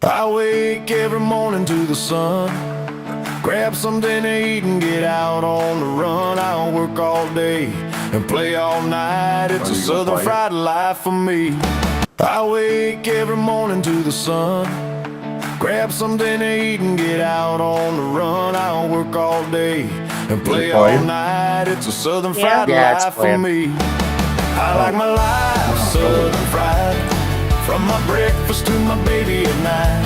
I wake every morning to the sun, grab something to eat and get out on the run. I'll work all day and play all night. It's a southern fried life for me. I wake every morning to the sun, grab something to eat and get out on the run. I'll work all day and play all night. It's a southern fried life for me. I like my life southern fried, from my breakfast to my baby at night.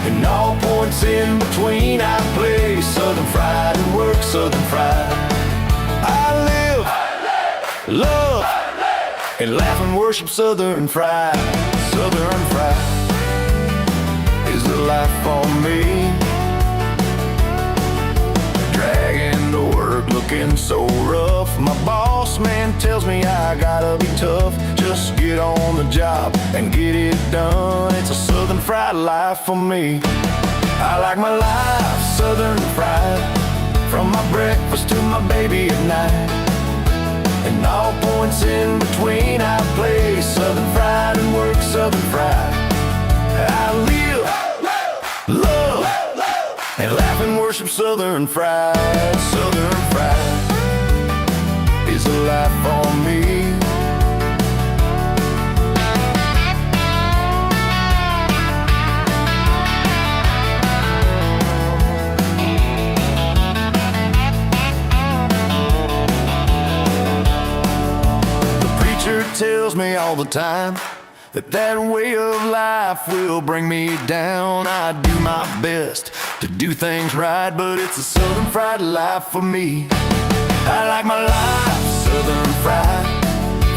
And all points in between I play southern fried and work southern fried. I live, love, and laugh and worship southern fried. Southern fried is the life for me. Dragging to work looking so rough. My boss man tells me I gotta be tough. Just get on the job and get it done. It's a southern fried life for me. I like my life southern fried, from my breakfast to my baby at night. And all points in between I play southern fried and work southern fried. I live, love, and laugh and worship southern fried. Southern fried is a life for me. Tells me all the time that way of life will bring me down. I do my best to do things right, but it's a southern fried life for me. I like my life southern fried,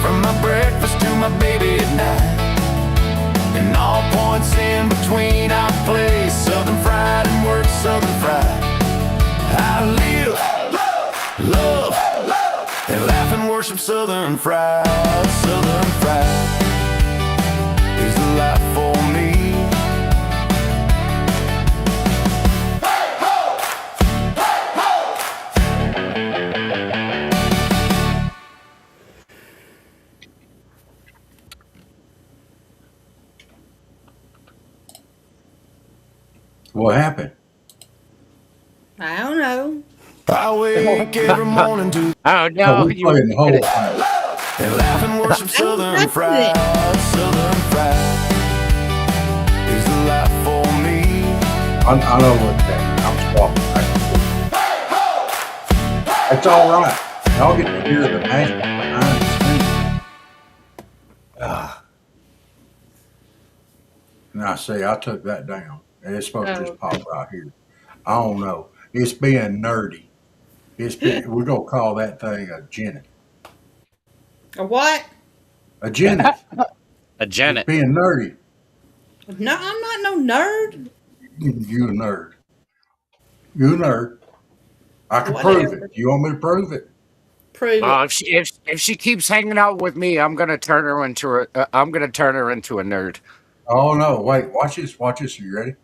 from my breakfast to my baby at night. And all points in between I play southern fried and work southern fried. I live, love, and laugh and worship southern fried. Southern fried is the life for me. What happened? I don't know. I wake every morning to Oh no, we playing the whole thing. and laugh and worship southern fried. Southern fried is the life for me. I know what that. I'm walking back and forth. It's all right. Y'all get to hear the magic behind the scenes. And I say, I took that down. And it's supposed to just pop right here. I don't know. It's being nerdy. We're going to call that thing a Janet. A what? A Janet. a Janet. It's being nerdy. No, I'm not no nerd. You a nerd. You a nerd. I can prove it. You want me to prove it? Prove it. If she keeps hanging out with me, I'm gonna turn her into a nerd. Oh no! Wait, watch this. Watch this. Are you ready?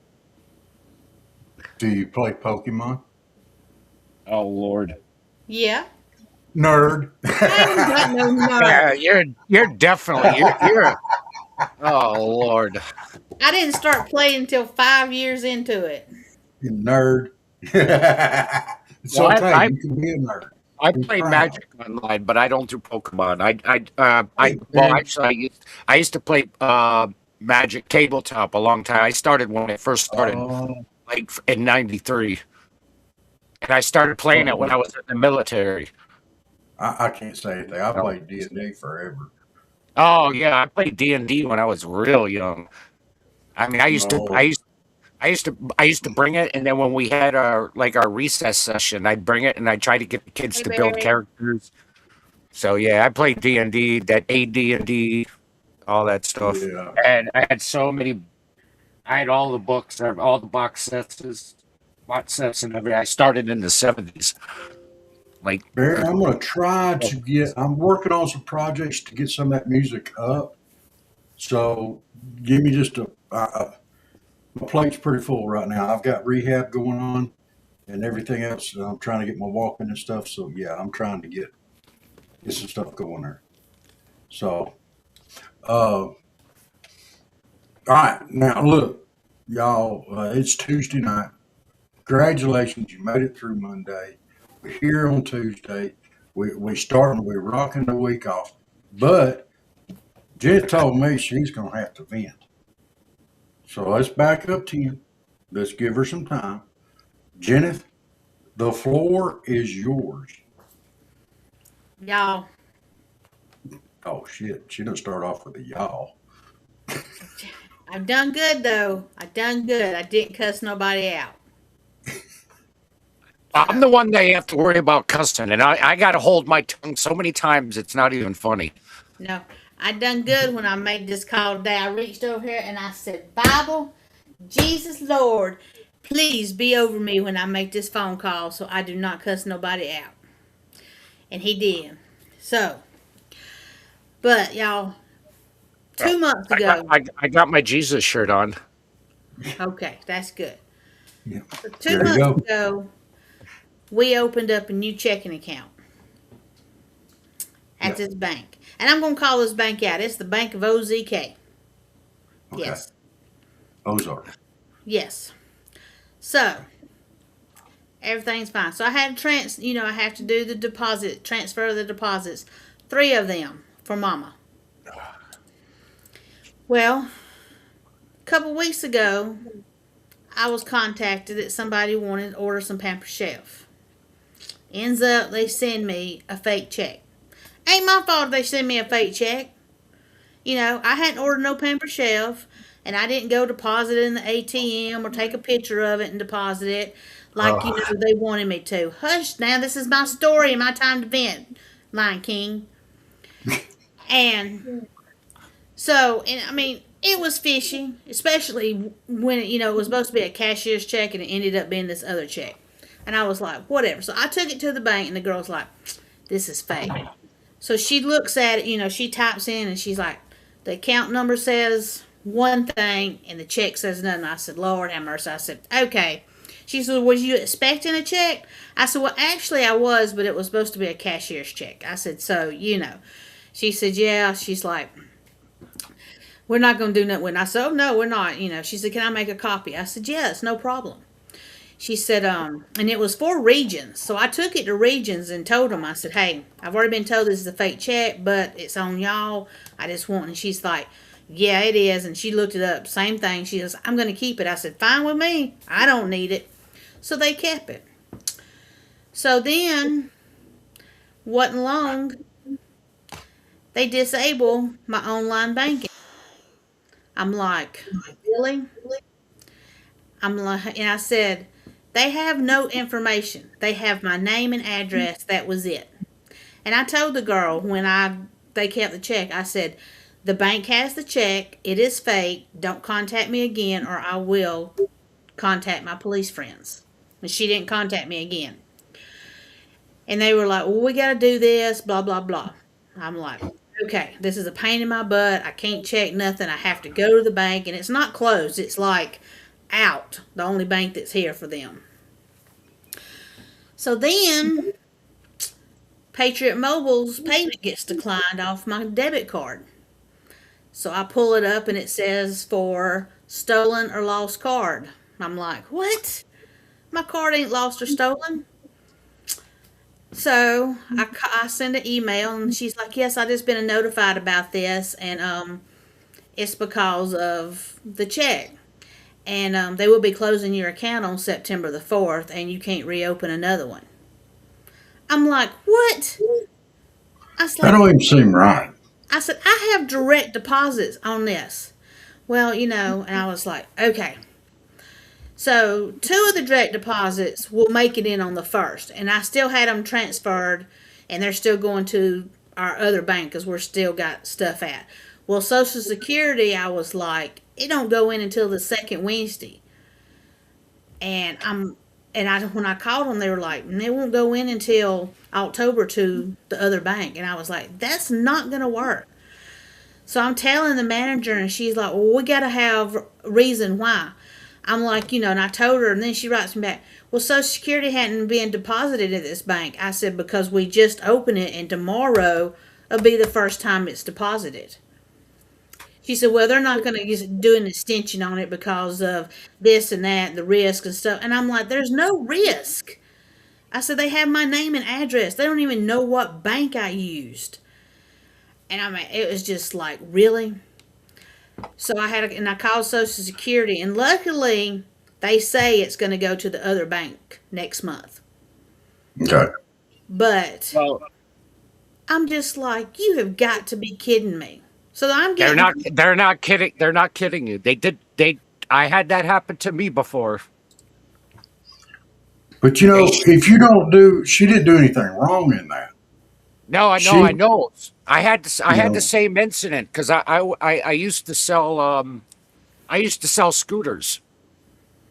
Do you play Pokemon? Oh Lord. Yeah. Nerd. I ain't got no nerd. Yeah, you're definitely you're. Oh Lord. I didn't start playing until 5 years into it. You nerd. It's Well, okay. You can be a nerd. I play Magic online, but I don't do Pokemon. I used to play Magic tabletop a long time. I started when it first started, like in '93, and I started playing it when I was in the military. I can't say anything. I played D&D forever. Oh yeah, I played D&D when I was real young. I mean, I used to bring it, and then when we had our recess session, I'd bring it and I'd try to get the kids to build characters. So yeah, I played D&D, that AD&D, all that stuff, and I had so many. I had all the books, all the box sets, and everything. I started in the '70s. Like Barry, I'm going to try to get. I'm working on some projects to get some of that music up. So give me just my plate's pretty full right now. I've got rehab going on and everything else. I'm trying to get my walking and stuff. So yeah, I'm trying to get some stuff going there. So, all right, now look, y'all, it's Tuesday night. Congratulations, you made it through Monday. We're here on Tuesday. We're rocking the week off. But Jen told me she's gonna have to vent. So let's back up to you. Let's give her some time. Jeneth, the floor is yours. Y'all, Oh shit, she didn't start off with a y'all. I've done good though. I done good. I didn't cuss nobody out. I'm So the one that have to worry about cussing, and I got to hold my tongue so many times it's not even funny. no, I done good when I made this call today. I reached over here and I said, Bible, Jesus Lord, please be over me when I make this phone call so I do not cuss nobody out. And he did. So, but y'all, Uh, 2 months I got ago, I got my Jesus shirt on. okay, that's good. Yeah. So two There you months go. ago, we opened up a new checking account at Yeah. this bank. And I'm going to call this bank out. It's the Bank of OZK. Okay. Yes. Ozark. Yes. So, everything's fine. So I had I have to do the deposit, transfer the deposits. 3 of them for mama. Well, a couple weeks ago, I was contacted that somebody wanted to order some Pamper Chef. Ends up they send me a fake check. Ain't my fault if they send me a fake check. I hadn't ordered no Pamper Chef, and I didn't go deposit it in the ATM or take a picture of it and deposit it like Oh, they wanted me to. Hush, now this is my story and my time to vent, Lion King. And so, and I mean, it was fishy, especially when it was supposed to be a cashier's check and it ended up being this other check. And I was like, whatever. So I took it to the bank, and the girl's like, this is fake. So she looks at it, she types in, and she's like, the account number says one thing and the check says nothing. I said, Lord have mercy. I said, okay. She said, was you expecting a check? I said, well, actually I was, but it was supposed to be a cashier's check. I said, so. She said, yeah. She's like, we're not going to do nothing with it. I said, oh, no, we're not. She said, can I make a copy? I said, yes, no problem. She said, and it was for Regions. So I took it to Regions and told them, I said, hey, I've already been told this is a fake check, but it's on y'all. I just want, and she's like, yeah, it is. And she looked it up. Same thing. She goes, I'm going to keep it. I said, fine with me. I don't need it. So they kept it. So then, wasn't long, they disable my online banking. I'm like, really? I'm like, and I said, they have no information. They have my name and address. That was it. And I told the girl when they kept the check, I said, the bank has the check. It is fake. Don't contact me again, or I will contact my police friends. And she didn't contact me again. And they were like, well, we got to do this, blah, blah, blah. I'm like, okay, this is a pain in my butt. I can't check nothing. I have to go to the bank, and it's not closed. It's like out, the only bank that's here for them. So then Patriot Mobile's payment gets declined off my debit card. So I pull it up and it says for stolen or lost card. I'm like, what? My card ain't lost or stolen. So I send an email and she's like, yes, I just been notified about this, and it's because of the check. And they will be closing your account on September the 4th, and you can't reopen another one. I'm like, what? I was that like, don't even seem right. I said, I have direct deposits on this. Well, and I was like, okay. So 2 of the direct deposits will make it in on the 1st, and I still had them transferred, and they're still going to our other bank because we're still got stuff at. Well, Social Security, I was like, it don't go in until the second Wednesday, and when I called them, they were like, it won't go in until October to the other bank, and I was like, that's not gonna work. So I'm telling the manager, and she's like, well, we got to have reason why. I'm like, and I told her, and then she writes me back, well, Social Security hadn't been deposited at this bank. I said, because we just opened it, and tomorrow will be the first time it's deposited. She said, well, they're not going to do an extension on it because of this and that, the risk and stuff. And I'm like, there's no risk. I said, they have my name and address. They don't even know what bank I used. And I mean, it was just like, really? So and I called Social Security, and luckily, they say it's going to go to the other bank next month. Okay. But Well, I'm just like, you have got to be kidding me. So I'm they're getting, not. They're not kidding. They're not kidding you. They did. They. I had that happen to me before. But They. Sh- if you don't do, she didn't do anything wrong in that. no, I know. She, I know. I had. This, I you had the know, same incident because I used to sell. I used to sell scooters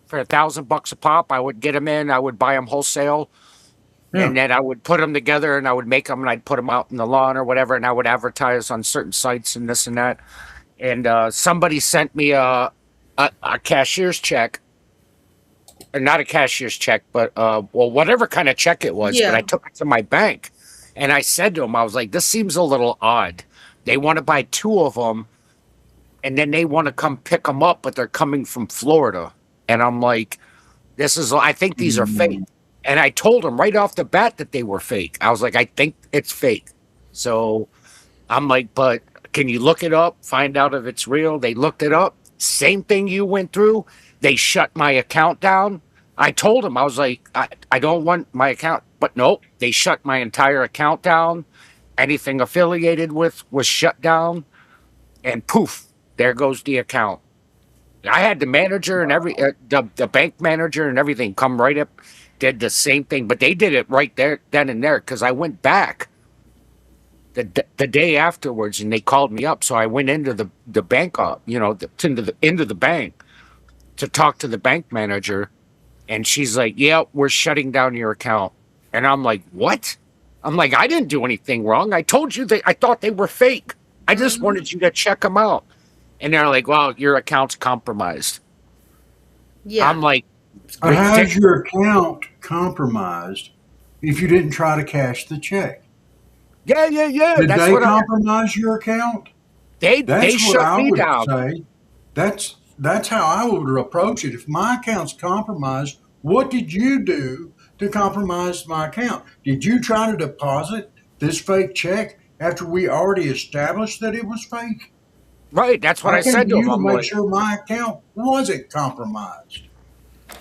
for $1,000 a pop. I would get them in. I would buy them wholesale, yeah. and then I would put them together, and I would make them, and I'd put them out in the lawn or whatever, and I would advertise on certain sites and this and that. And somebody sent me a cashier's check, not a cashier's check, but well, whatever kind of check it was. But I yeah. took it to my bank, and I said to him, I was like, "This seems a little odd. They want to buy two of them, and then they want to come pick them up, but they're coming from Florida." And I'm like, "This is. I think these are fake." Mm, And I told him right off the bat that they were fake. I was like, "I think it's fake." So I'm like, "But can you look it up, find out if it's real?" They looked it up. Same thing you went through. They shut my account down. I told them, I was like, I don't want my account. But nope, they shut my entire account down. Anything affiliated with was shut down. And poof, there goes the account. I had the manager and the bank manager and everything come right up, did the same thing. But they did it right there, then and there, because I went back the day afterwards, and they called me up. So I went into the bank, into the bank to talk to the bank manager, and she's like, "Yeah, we're shutting down your account." And I'm like, "What?" I'm like, "I didn't do anything wrong. I told you I thought they were fake. I just Hmm. wanted you to check them out." And they're like, "Well, your account's compromised." Yeah. I'm like, but how's "Ridiculous." your account compromised if you didn't try to cash the check? Yeah, yeah, yeah. Did That's they what compromise your account? they That's what shut I me would down. say. That's how I would approach it. If my account's compromised, what did you do to compromise my account? Did you try to deposit this fake check after we already established that it was fake? Right. That's what I I came said to to him. you to I'm make like, sure my account wasn't compromised.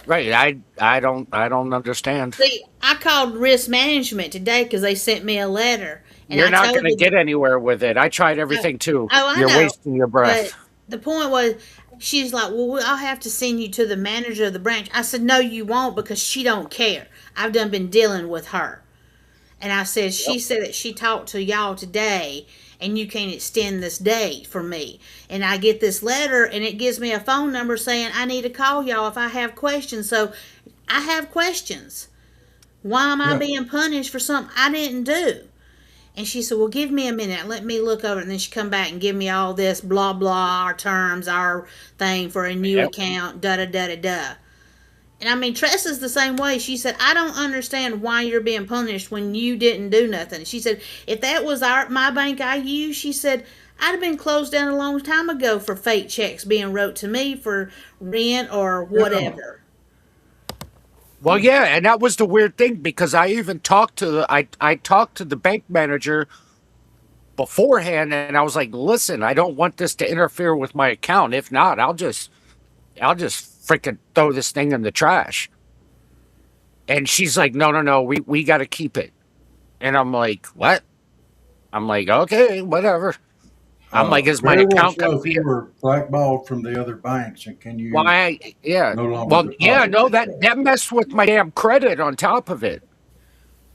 right. I don't understand. See, I called risk management today because they sent me a letter, and You're I not told going to them, get anywhere with it. I tried oh, everything too. I You're know, wasting your breath. but the point was, she's like, well, I'll have to send you to the manager of the branch. I said, no, you won't because she don't care. I've done been dealing with her. And I said, Yep. she said that she talked to y'all today and you can't extend this date for me. And I get this letter and it gives me a phone number saying I need to call y'all if I have questions. So I have questions. Why am I Yeah. being punished for something I didn't do? And she said, well, give me a minute. Let me look over it. And then she come back and give me all this blah, blah, our terms, our thing for a new Yep. account, da, da, da, da, da. And I mean, Tressa's the same way. She said, I don't understand why you're being punished when you didn't do nothing. She said, if that was my bank I used, she said, I'd have been closed down a long time ago for fake checks being wrote to me for rent or Yeah. whatever. Well, yeah, and that was the weird thing because I even talked to I talked to the bank manager beforehand, and I was like, "Listen, I don't want this to interfere with my account. If not, I'll just freaking throw this thing in the trash." And she's like, "No, no, no, we got to keep it." And I'm like, "What?" I'm like, "Okay, whatever." I'm like, "Is my Barry wants account to know gonna if be you were blackballed from the other banks and can you why?" Yeah. no longer Well, yeah, deposit no, the that check? messed with my damn credit on top of it.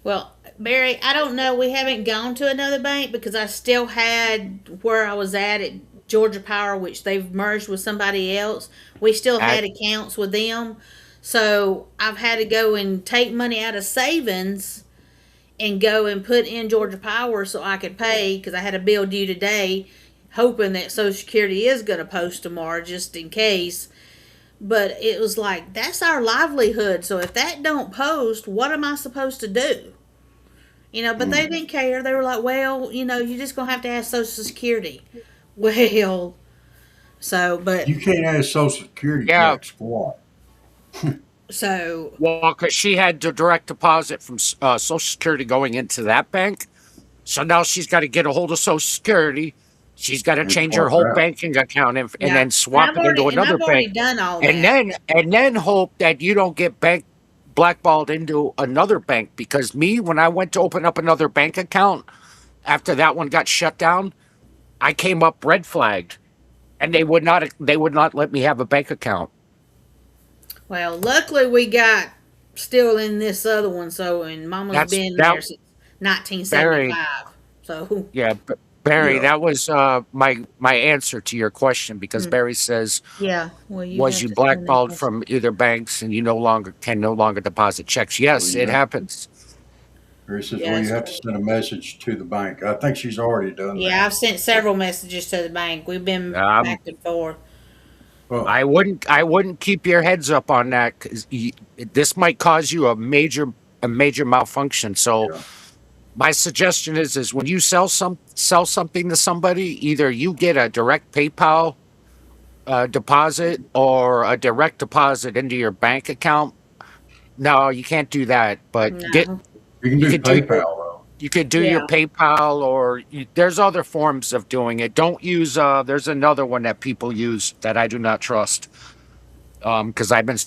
Well, Barry, I don't know. We haven't gone to another bank because I still had where I was at Georgia Power, which they've merged with somebody else. We still I, had accounts with them. So I've had to go and take money out of savings and go and put in Georgia Power so I could pay because I had a bill due today, hoping that Social Security is going to post tomorrow just in case. But it was like, that's our livelihood. So if that don't post, what am I supposed to do? But they Mm. didn't care. They were like, well, you're just going to have to ask Social Security. Well, So, but You can't ask Social Security Yeah, checks for what? so well, because she had the direct deposit from Social Security going into that bank. So now she's got to get a hold of Social Security. She's got to And change her swap it whole out. banking account and yeah, then swap it into and another I've already bank, done all and that. then hope that you don't get bank blackballed into another bank. Because me, when I went to open up another bank account after that one got shut down, I came up red flagged, and they would not let me have a bank account. Well, luckily we got still in this other one. So, and Mama's That's been that there since Barry. 1975. So, Yeah, Barry, Yeah. that was my answer to your question because mm, Barry says, yeah. Well, you was have you to send that blackballed message. from either banks and you no longer deposit checks? Well, Yes, you it have, happens. or he says, well, you Yes. have to send a message to the bank. I think she's already done Yeah, that. I've sent several messages to the bank. We've been Um, back and forth. Well, I wouldn't keep your heads up on that because this might cause you a major malfunction. So yeah. my suggestion is when you sell something to somebody, either you get a direct PayPal deposit or a direct deposit into your bank account. No, you can't do that. But No. You can you do could do PayPal though. you could do your Yeah. PayPal or there's other forms of doing it. Don't use there's another one that people use that I do not trust. Because I've been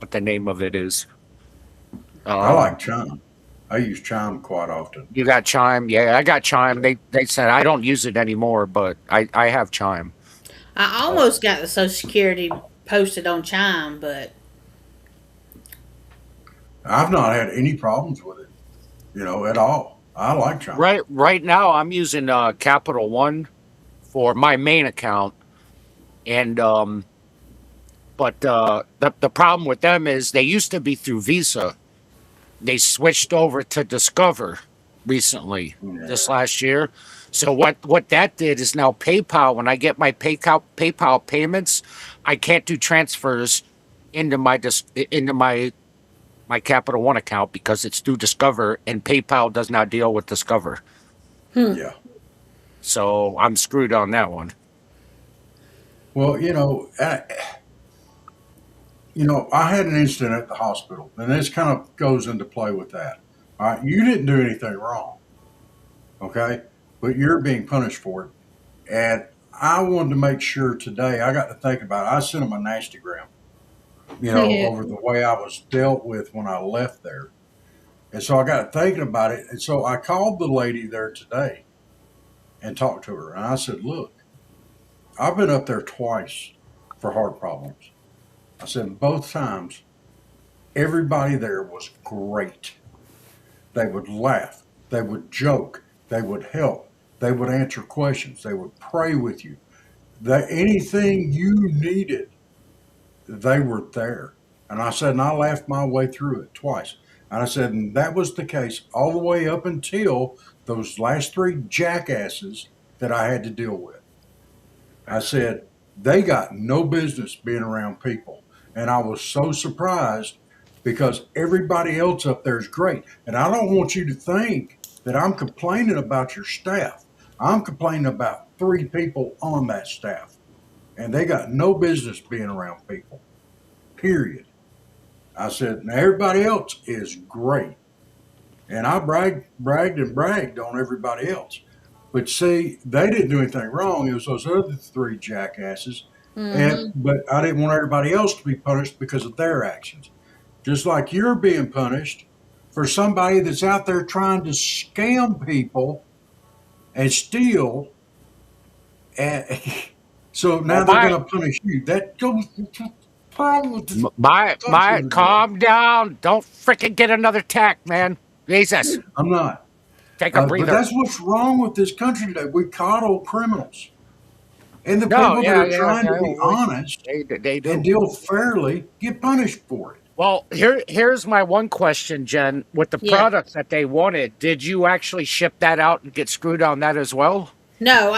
what the name of it is. I Um like Chime. I use Chime quite often. you got Chime. Yeah, I got Chime. Yeah. They said I don't use it anymore, but I have Chime. I Uh, almost got the Social Security posted on Chime, but I've not had any problems with it, at all. I like Chime. Right now I'm using Capital One for my main account and but the problem with them is they used to be through Visa. They switched over to Discover recently, this Yeah. last year. So what that did is now PayPal. When I get my PayPal payments, I can't do transfers into my Capital One account because it's through Discover, and PayPal does not deal with Discover. Yeah. So I'm screwed on that one. Well, I had an incident at the hospital, and this kind of goes into play with that. All right, you didn't do anything wrong, okay, but you're being punished for it. And I wanted to make sure today. I got to think about it. I sent him a nasty gram, yeah. over the way I was dealt with when I left there. And so I got thinking about it. And so I called the lady there today and talked to her. And I said, look, I've been up there twice for heart problems. I said, both times, everybody there was great. They would laugh, they would joke, they would help, they would answer questions, they would pray with you. Anything you needed, they were there. And I said, and I laughed my way through it twice. And I said, and that was the case all the way up until those last three jackasses that I had to deal with. I said, they got no business being around people. And I was so surprised because everybody else up there is great. And I don't want you to think that I'm complaining about your staff. I'm complaining about three people on that staff. And they got no business being around people, period. I said, now everybody else is great. And I bragged and bragged on everybody else. But see, they didn't do anything wrong. It was those other three jackasses. And Hmm. but I didn't want everybody else to be punished because of their actions. Just like you're being punished for somebody that's out there trying to scam people and steal. And so Well, now they're going to punish you. That goes to the problem with this country my today. calm down. Don't freaking get another tack, man. Jesus, I'm not. take a But breather. that's what's wrong with this country today. We coddle criminals. And the No, people that yeah, are yeah, trying to yeah. be honest They and do. deal fairly get punished for it. Well, here's my one question, Jen. With the Yeah. product that they wanted, did you actually ship that out and get screwed on that as well? No,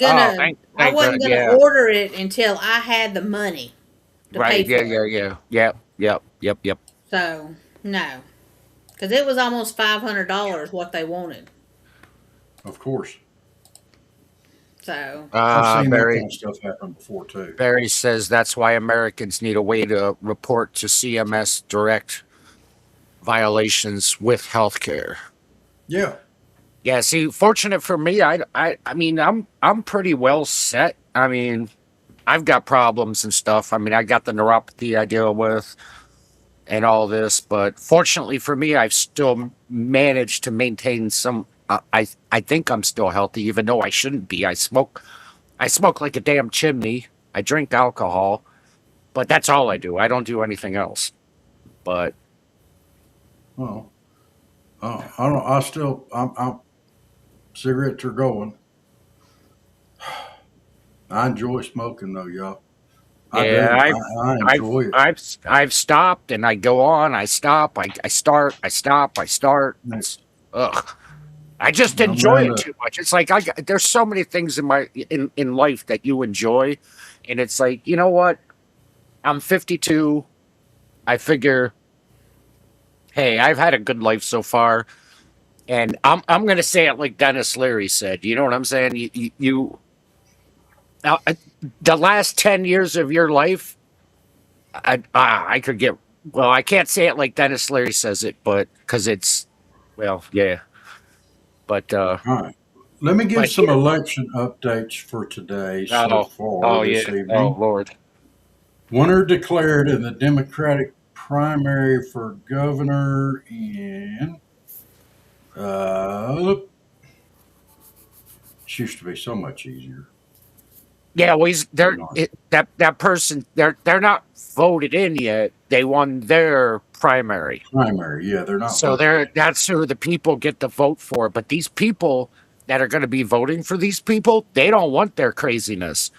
Oh, I thank wasn't God, gonna yeah. order it until I had the money to pay Right, yeah, for yeah, it. yeah. Yep, yep, yep, yep. So no, because it was almost $500 what they wanted. Of course. So I've seen that Barry kind of stuff happen before too. Barry says that's why Americans need a way to report to CMS direct violations with healthcare. Yeah. Yeah, see, fortunate for me, I mean, I'm pretty well set. I mean, I've got problems and stuff. I mean, I got the neuropathy I deal with and all this, but fortunately for me, I've still managed to maintain some. I think I'm still healthy, even though I shouldn't be. I smoke like a damn chimney. I drink alcohol, but that's all I do. I don't do anything else. But Well, I don't. I still. I'm. Cigarettes are going. I enjoy smoking though, y'all. I yeah, do. I enjoy it. I've stopped and I go on. I stop. I start. I stop. I start. I'm It's ugh. I just enjoy down it to too much. It's like there's so many things in my in life that you enjoy, and it's like, you know what? I'm 52. I figure, hey, I've had a good life so far, and I'm gonna say it like Dennis Leary said. You know what I'm saying? Now, the last 10 years of your life, I could get. Well, I can't say it like Dennis Leary says it, but because it's, well, yeah, but all right. Let me give but some here, election updates for today so oh, far oh this yeah, oh evening. Lord. Winner declared in the Democratic primary for governor in uh it used to be so much easier. Yeah, well, Hang on. that person, they're not voted in yet. They won their primary, Primary, yeah, they're not so voted in. that's who the people get to vote for. But these people that are going to be voting for these people, they don't want their craziness.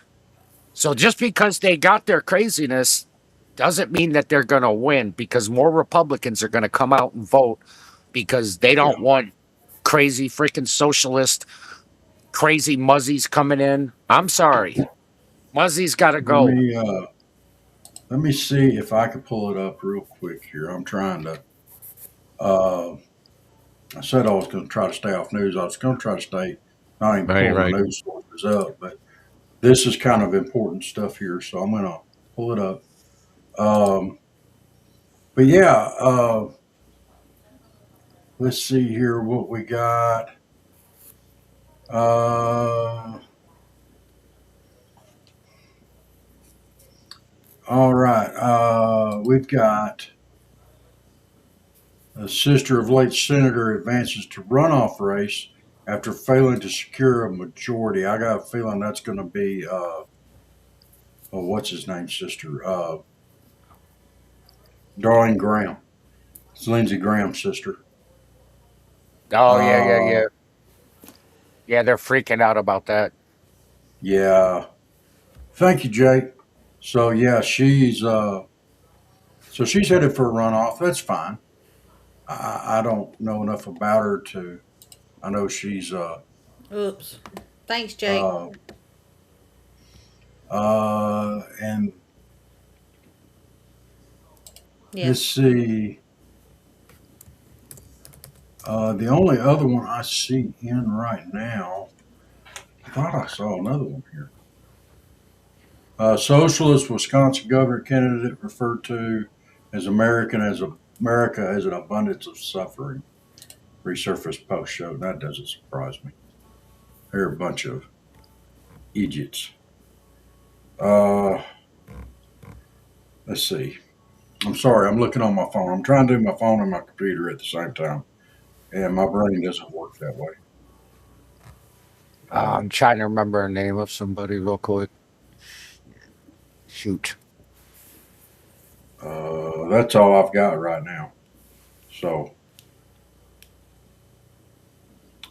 So just because they got their craziness doesn't mean that they're going to win. Because more Republicans are going to come out and vote because they Yeah. don't want crazy freaking socialist, crazy muzzies coming in. I'm sorry, muzzies got to Let go. me let me see if I can pull it up real quick here. I'm trying to uh I said I was gonna try to stay off news. I was gonna try to stay not even Right, pulling the right. news sources up, but this is kind of important stuff here, so I'm gonna pull it up. Um but yeah, let's see here what we got. Uh, all right. We've got a sister of late senator advances to runoff race after failing to secure a majority. I got a feeling that's going to be, oh, what's his name, sister? Darlene Graham. It's Lindsey Graham's sister. Oh yeah, yeah, Uh, yeah. Yeah, they're freaking out about that. yeah. Thank you, Jake. So yeah, she's headed for a runoff. That's fine. I don't know enough about her to. I know she's oops. Thanks, Jake. uh, and Yeah. let's see. The only other one I see in right now, I thought I saw another one here. Socialist Wisconsin governor candidate referred to as America as an abundance of suffering. Resurfaced post show. That doesn't surprise me. They're a bunch of idiots. Uh, let's see. I'm sorry. I'm looking on my phone. I'm trying to do my phone and my computer at the same time, and my brain doesn't work that way. I'm trying to remember a name of somebody real quick. Shoot. That's all I've got right now. So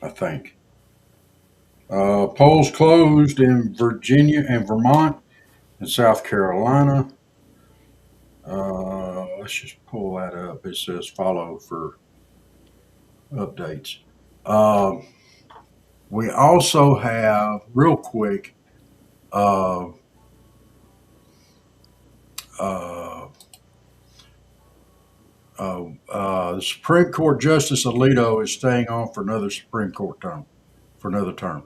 I think polls closed in Virginia and Vermont and South Carolina. Let's just pull that up. It says follow for updates. Um, we also have real quick. Uh, uh, the Supreme Court Justice Alito is staying on for another Supreme Court term, for another term.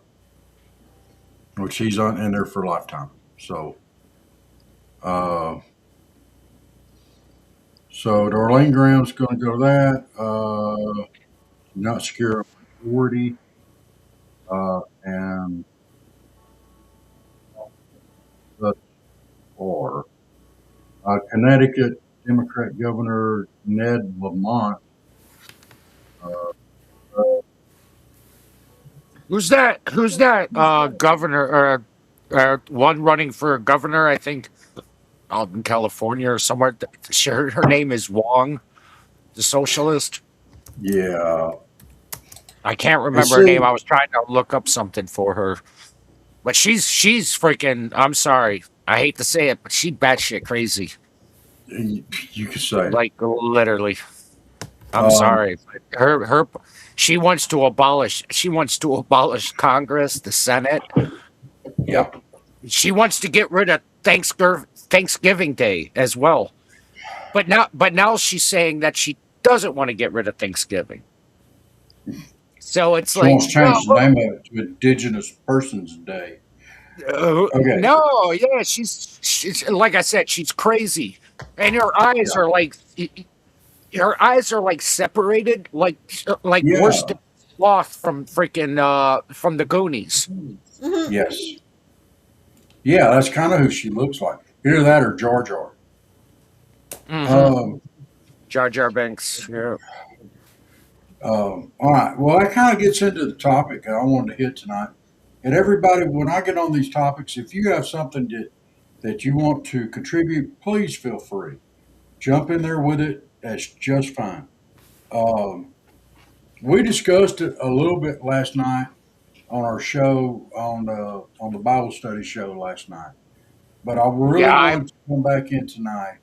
which he's on in there for a lifetime. So, uh, so Darlene Graham's going to go to that. Not secure a majority, and thus far, Connecticut Democrat Governor Ned Lamont. Uh, Who's that? Who's that? Governor or one running for governor? I think out in California or somewhere. Her name is Wong, the socialist. yeah, I can't and remember her name. see, I was trying to look up something for her, but she's freaking. I'm sorry. I hate to say it, but she batshit crazy. you could say it. Like literally. I'm Um, sorry. Her she wants to abolish. She wants to abolish Congress, the Senate. yeah, She wants to get rid of Thanksgiving Day as well. But now she's saying that she doesn't want to get rid of Thanksgiving. So it's she wants like, to change the name of it to Indigenous Persons Day. Okay, no, yeah, she's like I said, she's crazy, and yeah, her eyes are like separated, like worse yeah, than sloth from freaking from the Goonies. Hmm. yes, yeah. That's kind of who she looks like. Either that or Jar Jar. Mm-hmm. Um, Jar Jar Binks. Yeah. all right. Well, that kind of gets into the topic I wanted to hit tonight. And everybody, when I get on these topics, if you have something that you want to contribute, please feel free. Jump in there with it. That's just fine. Um, we discussed it a little bit last night on our show on the Bible study show last night. But I Yeah, really I wanted to come back in tonight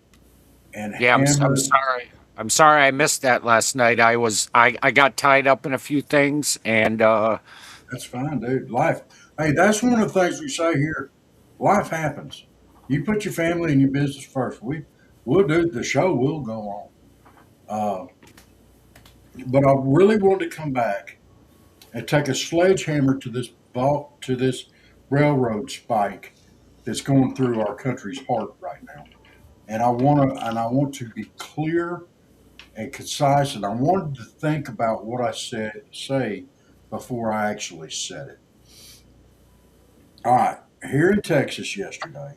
and yeah, I'm hammer. sorry. I'm sorry I missed that last night. I got tied up in a few things and That's fine, dude. Life. Hey, that's one of the things we say here. Life happens. You put your family and your business first. We'll do the show. Will go on. Uh, but I really wanted to come back and take a sledgehammer to this vault to this railroad spike that's going through our country's heart right now. And I want to be clear and concise, and I wanted to think about what I say before I actually said it. All right, here in Texas yesterday,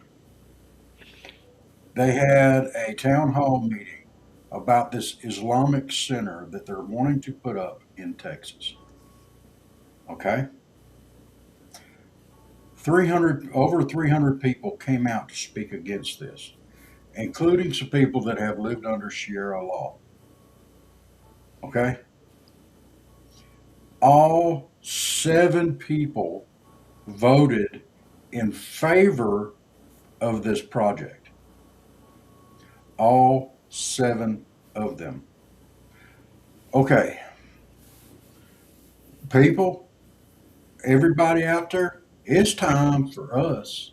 they had a town hall meeting about this Islamic center that they're wanting to put up in Texas. Okay, 300 over 300 people came out to speak against this, including some people that have lived under Sharia law. Okay, all 7 people voted in favor of this project. All 7 of them. Okay, people, everybody out there, it's time for us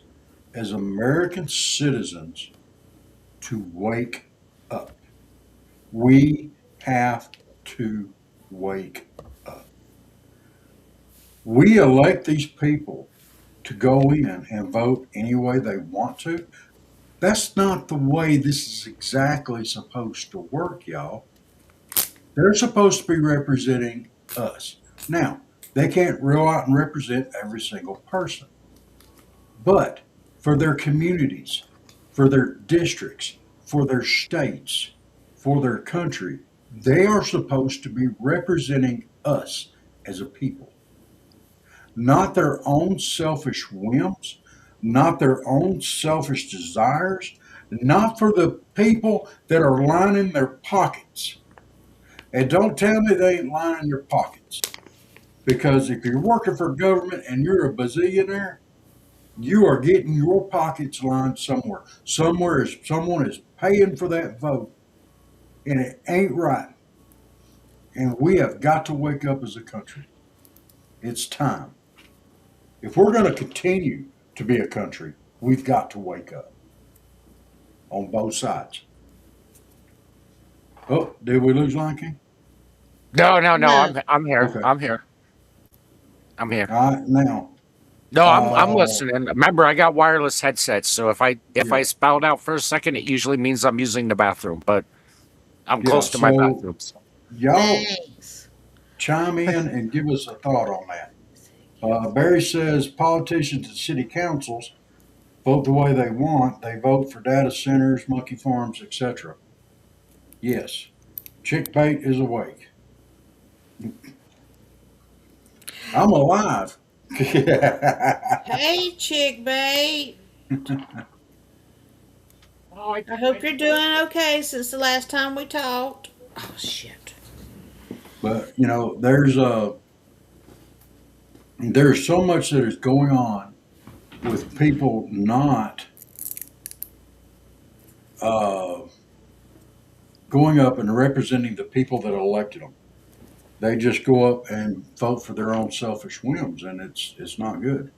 as American citizens to wake up. We have to wake up. We elect these people to go in and vote any way they want to. That's not the way this is exactly supposed to work, y'all. They're supposed to be representing us. Now, they can't go out and represent every single person, but for their communities, for their districts, for their states, for their country, they are supposed to be representing us as a people, not their own selfish whims, not their own selfish desires, not for the people that are lining their pockets. And don't tell me they ain't lining their pockets. Because if you're working for government and you're a bazillionaire, you are getting your pockets lined somewhere. Somewhere is someone is paying for that vote, and it ain't right. And we have got to wake up as a country. It's time. If we're going to continue to be a country, we've got to wake up on both sides. Oh, did we lose Lion King? no, no, no. No. I'm here. Okay. I'm here. I'm here. All right. Now, No, I'm Uh, listening. Remember, I got wireless headsets, so if I yeah, spout out for a second, it usually means I'm using the bathroom. But I'm yeah. close to my So bathroom. So. y'all Thanks. chime in and give us a thought on that. Barry says politicians and city councils vote the way they want. They vote for data centers, monkey farms, etc. Yes, chick bait is awake. I'm alive. Hey, chick bait. Oh, I hope you're doing okay since the last time we talked. Oh, shit. But you know, there's so much that is going on with people not uh, going up and representing the people that elected them. They just go up and vote for their own selfish whims, and it's not good.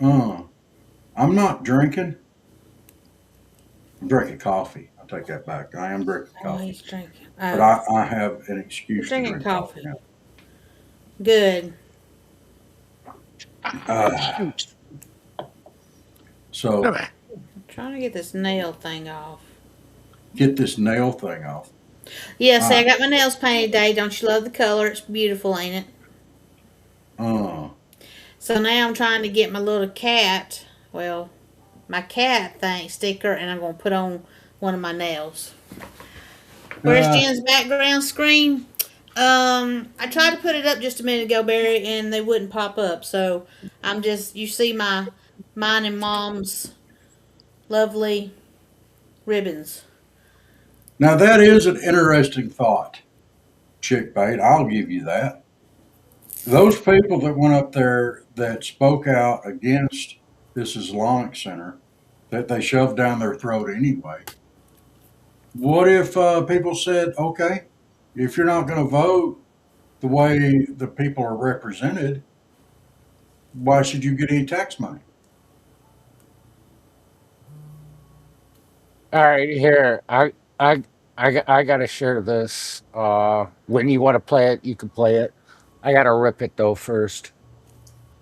Uh, I'm not drinking. I'm drinking coffee. I take that back. I am drinking Oh, coffee, he's drinking. but Oh, I have an you're excuse to drinking drink coffee coffee. now. Good. Uh, shoot. so I'm trying to get this nail thing off. get this nail thing off. Yeah, see, I Uh, got my nails painted today. Don't you love the color? It's beautiful, ain't it? uh, So now I'm trying to get my little cat, well, my cat thing sticker, and I'm going to put on one of my nails. Where's uh, Jen's background screen? I tried to put it up just a minute ago, Barry, and they wouldn't pop up. So I'm just, you see mine and mom's lovely ribbons. now that is an interesting thought, chick bait. I'll give you that. Those people that went up there that spoke out against this Islamic center that they shoved down their throat anyway. What if people said, okay, if you're not going to vote the way the people are represented, why should you get any tax money? All right, here. I gotta share this. When you want to play it, you can play it. I gotta rip it though first,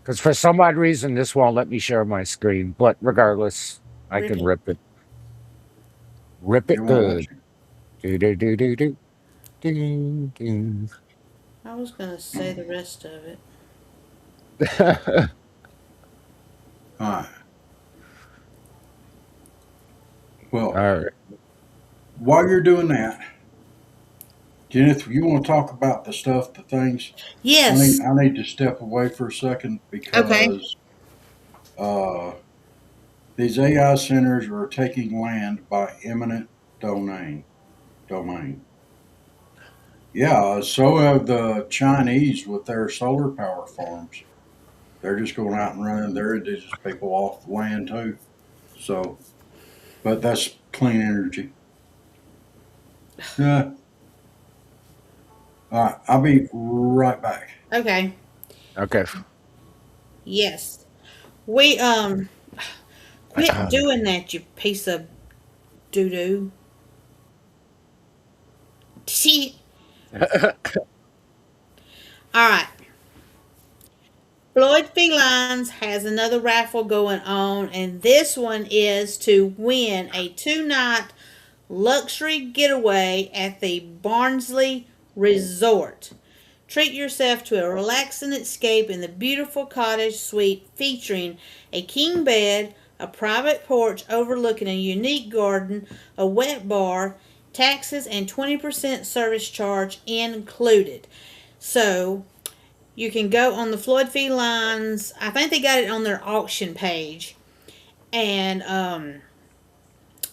because for some odd reason this won't let me share my screen. But regardless, I Rip can it. rip it. Rip It it won't let good. you. Do do do do do do do. I was going to say the rest of it. All right. Well, All right. while you're doing that, Jennifer, you want to talk about the stuff, the things? Yes. I need to step away for a second Okay. because uh, these AI centers are taking land by eminent domain. Yeah, so have the Chinese with their solar power farms. They're just going out and running their indigenous people off the land too. So, but that's clean energy. Yeah. All right, I'll be right back. Okay. Okay. Yes. We, quit doing that, you piece of doo doo. See? Alright. Floyd Felines has another raffle going on, and this one is to win a 2 night luxury getaway at the Barnsley Resort. Treat yourself to a relaxing escape in the beautiful cottage suite featuring a king bed, a private porch overlooking a unique garden, a wet bar, taxes and 20% service charge included. So you can go on the Floyd Felines. I think they got it on their auction page, and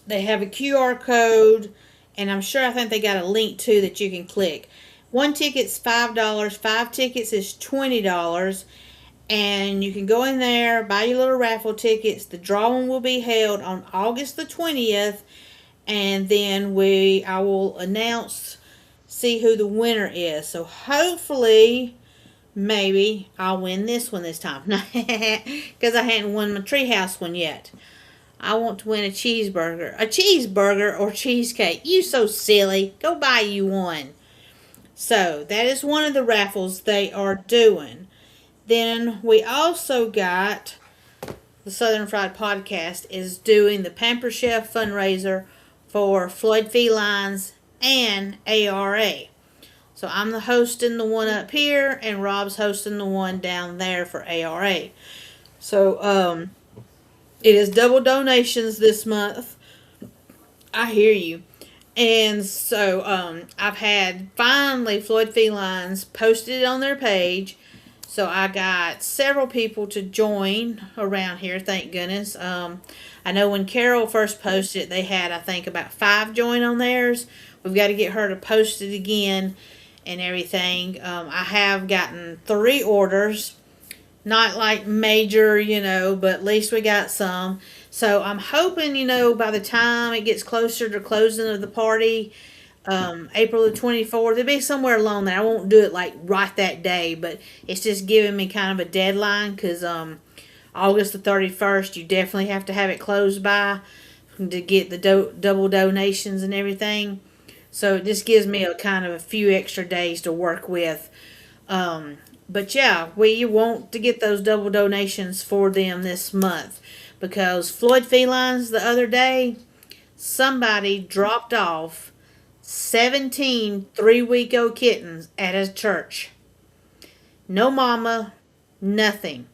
they have a QR code, and I'm sure I think they got a link too that you can click. One ticket's $5. 5 tickets is $20, and you can go in there, buy your little raffle tickets. The drawing will be held on August the 20th, and then I will announce, see who the winner is. So hopefully, maybe I'll win this one this time, because I hadn't won my treehouse one yet. I want to win a cheeseburger or cheesecake. You so silly. Go buy you one. So that is one of the raffles they are doing. Then we also got the Southern Fried Podcast is doing the Pamper Chef fundraiser for Floyd Felines and ARA. So I'm the hosting the one up here, and Rob's hosting the one down there for ARA. So it is double donations this month. I hear you. And so I've had finally Floyd Felines posted it on their page. So I got several people to join around here, thank goodness. I know when Carol first posted it, they had, I think, about 5 join on theirs. We've got to get her to post it again and everything. I have gotten 3 orders. Not like major, but at least we got some. So I'm hoping, by the time it gets closer to closing of the party, April the 24th, it'll be somewhere along there. I won't do it like right that day, but it's just giving me kind of a deadline because August the 31st, you definitely have to have it closed by to get the double donations and everything. So it just gives me a kind of a few extra days to work with. But yeah, we want to get those double donations for them this month because Floyd Felines the other day, somebody dropped off 17 3-week old kittens at a church. No mama, nothing.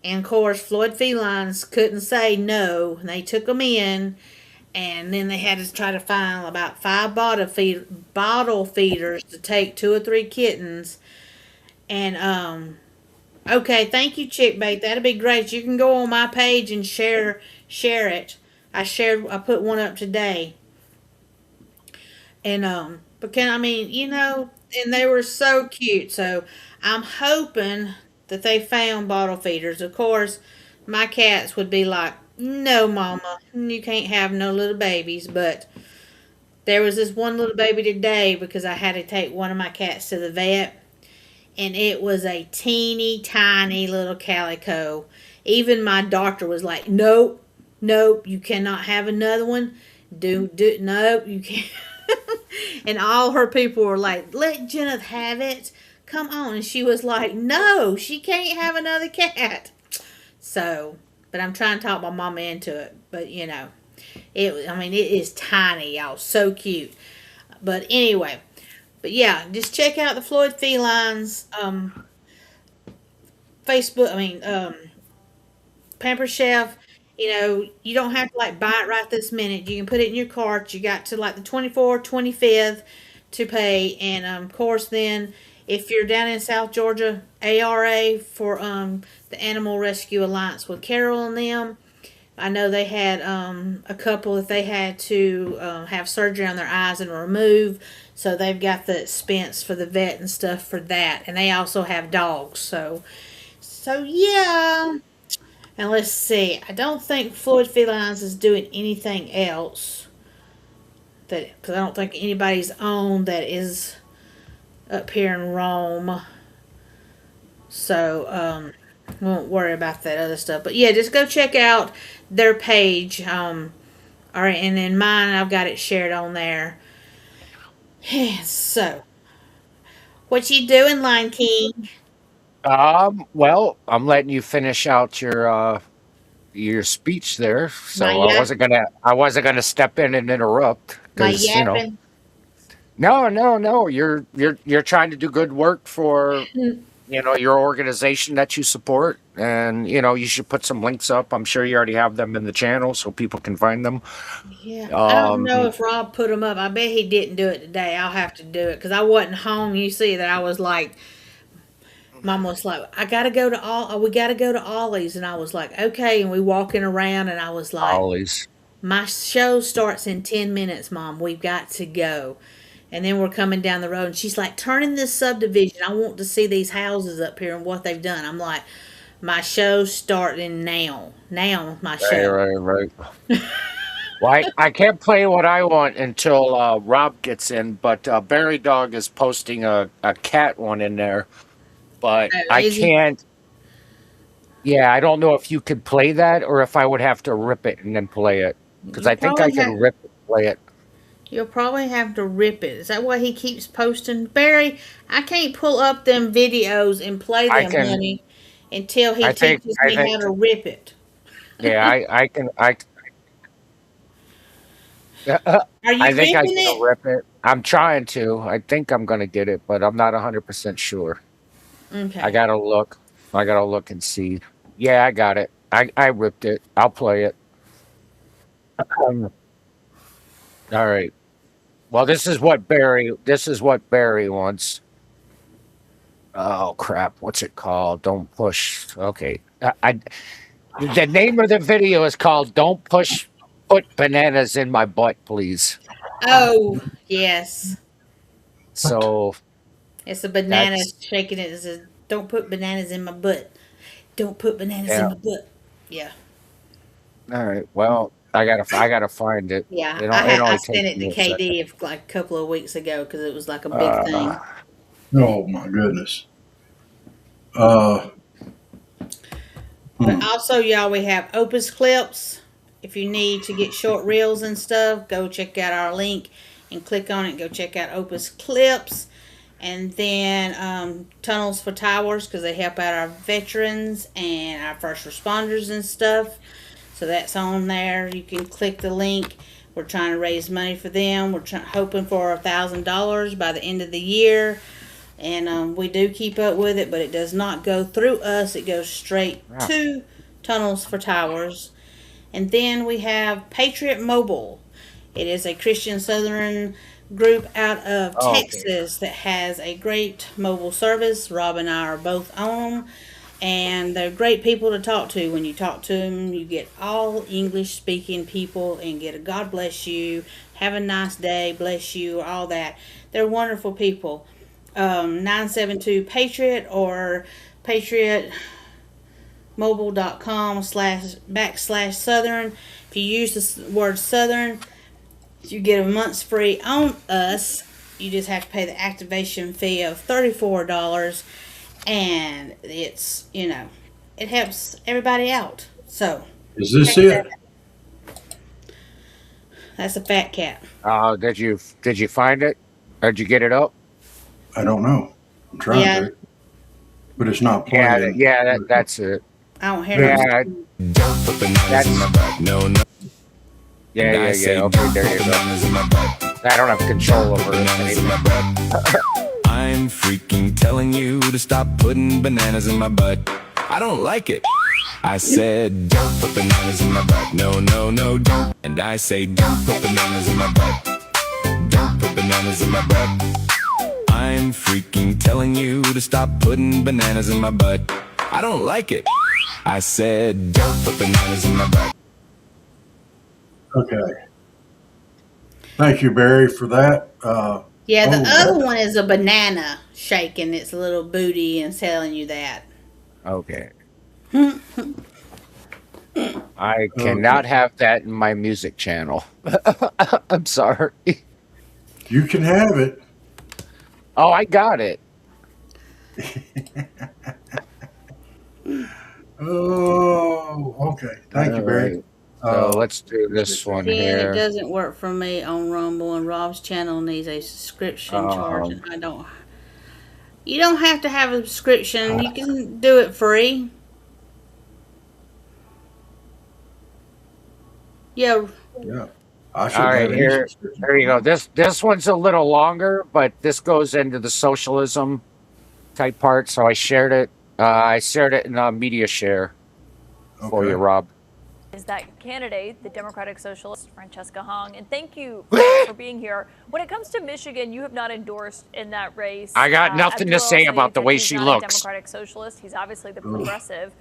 And of course, Floyd Felines couldn't say no, and they took them in, and then they had to try to find about 5 bottle feeders to take 2 or 3 kittens. And okay, thank you, Chickbait. That'd be great. You can go on my page and share it. I put one up today. And but and they were so cute. So I'm hoping that they found bottle feeders. Of course, my cats would be like, "No, mama, you can't have no little babies." But there was this one little baby today because I had to take one of my cats to the vet, and it was a teeny tiny little calico. Even my doctor was like, "Nope, nope, you cannot have another one. Nope, you can't." And all her people were like, "Let Jenna have it. Come on." And she was like, "No, she can't have another cat." So, but I'm trying to talk my mama into it. But it is tiny, y'all, so cute. But anyway, but yeah, just check out the Floyd Felines Facebook. Pamper Chef. You don't have to like buy it right this minute. You can put it in your cart. You got to like the 24th, 25th to pay, and of course, then if you're down in South Georgia, ARA for the Animal Rescue Alliance with Carol and them. I know they had a couple that they had to have surgery on their eyes and remove, so they've got the expense for the vet and stuff for that, and they also have dogs. So yeah. And let's see. I don't think Floyd Felines is doing anything else because I don't think anybody's on that is up here in Rome. So won't worry about that other stuff. But yeah, just go check out their page. All right, and then mine, I've got it shared on there. So, what you doing, Lion King? Well, I'm letting you finish out your speech there, My so yap, I wasn't gonna step in and interrupt my because yapping. no, no, no, you're trying to do good work for your organization that you support, and you should put some links up. I'm sure you already have them in the channel so people can find them. Yeah, I don't Um, know if Rob put them up. I bet he didn't do it today. I'll have to do it because I wasn't home. You see that I was like, Mom was like, I gotta go to we gotta go to Ollie's, and I was like, okay. And we walking around, and I was like, always. my show starts in 10 minutes, Mom. We've got to go. And then we're coming down the road, and she's like, turn in this subdivision. I want to see these houses up here and what they've done. I'm like, my show's starting now. Now, my Right, show. right, right. Well, I can't play what I want until Rob gets in, but Barry Dog is posting a cat one in there, but Oh, I is he? can't. Yeah, I don't know if you could play that or if I would have to rip it and then play it. Because You I think I probably can have. rip it, play it. You'll probably have to rip it. Is that why he keeps posting? Barry, I can't pull up them videos and play I them, can honey. until he I think teaches I me think how to rip it. yeah, I can Are I you think I ripping can it? rip it. I'm trying to. I think I'm gonna get it, but I'm not 100% sure. I Okay. gotta look. I gotta look and see. Yeah, I got it. I ripped it. I'll play it. All right. Well, this is what Barry wants. Oh crap! What's it called? Don't push. Okay. The name of the video is called "Don't Push Put Bananas in My Butt, Please." Oh, yes. What? So It's a banana that's shaking it. It says, "Don't put bananas in my butt. Don't put bananas in yeah. my butt." Yeah. All right. Well, I gotta find it. Yeah. It I only sent takes it to me a second. KD like a couple of weeks ago because it was like a big thing. Uh, Oh my goodness. Uh, But hmm. also, y'all, we have Opus Clips. If you need to get short reels and stuff, go check out our link and click on it. Go check out Opus Clips. And then Tunnels for Towers because they help out our veterans and our first responders and stuff. So that's on there. You can click the link. We're trying to raise money for them. Hoping for $1,000 by the end of the year. And we do keep up with it, but it does not go through us. It goes straight yeah. to Tunnels for Towers. And then we have Patriot Mobile. It is a Christian Southern group out of Oh, okay. Texas that has a great mobile service. Rob and I are both on them. And they're great people to talk to. When you talk to them, you get all English speaking people and get a God bless you, have a nice day, bless you, all that. They're wonderful people. 972 Patriot or patriotmobile.com / Southern. If you use the word Southern, you get a month's free on us. You just have to pay the activation fee of $34, and it helps everybody out. So Is this check that it? out. That's a fat cat. Did you find it? Or did you get it up? I don't know. I'm trying Yeah, to, but it's not Yeah, playing. that's it. I don't hear no. Yeah, Don't put bananas in my that's butt. No, no. And I say, Okay, don't there put you go. bananas in my butt. I don't have control Don't put over bananas in my anything. butt. I'm freaking telling you to stop putting bananas in my butt. I don't like it. I said, don't put bananas in my butt. No, no, no, don't. And I say, don't put bananas in my butt. Don't put bananas in my butt. I'm freaking telling you to stop putting bananas in my butt. I don't like it. I said, don't put bananas in my butt. Okay. Thank you, Barry, for that. Yeah, the Oh, other that, one is a banana shaking its little booty and telling you that. Okay. I okay. cannot have that in my music channel. I'm sorry. You can have it. Oh, I got it. Oh, okay. Thank you, All Barry. right. So Uh, let's do let's this get that. one Again, it here. doesn't work for me on Rumble, and Rob's channel needs a subscription charge, and Um, I don't. You don't have to have a subscription. You can do it free. Yeah, Yeah. I all shouldn't right, have any here, subscription there for you go. mine. This one's a little longer, but this goes into the socialism type part. So I shared it in a media share for you, Okay. Rob. Is that candidate, the Democratic Socialist Francesca Hong, and thank you for being here. When it comes to Michigan, you have not endorsed in that race. I got As nothing to well, say say about the that way he's she not a looks. Democratic Socialist. He's obviously the Ugh. progressive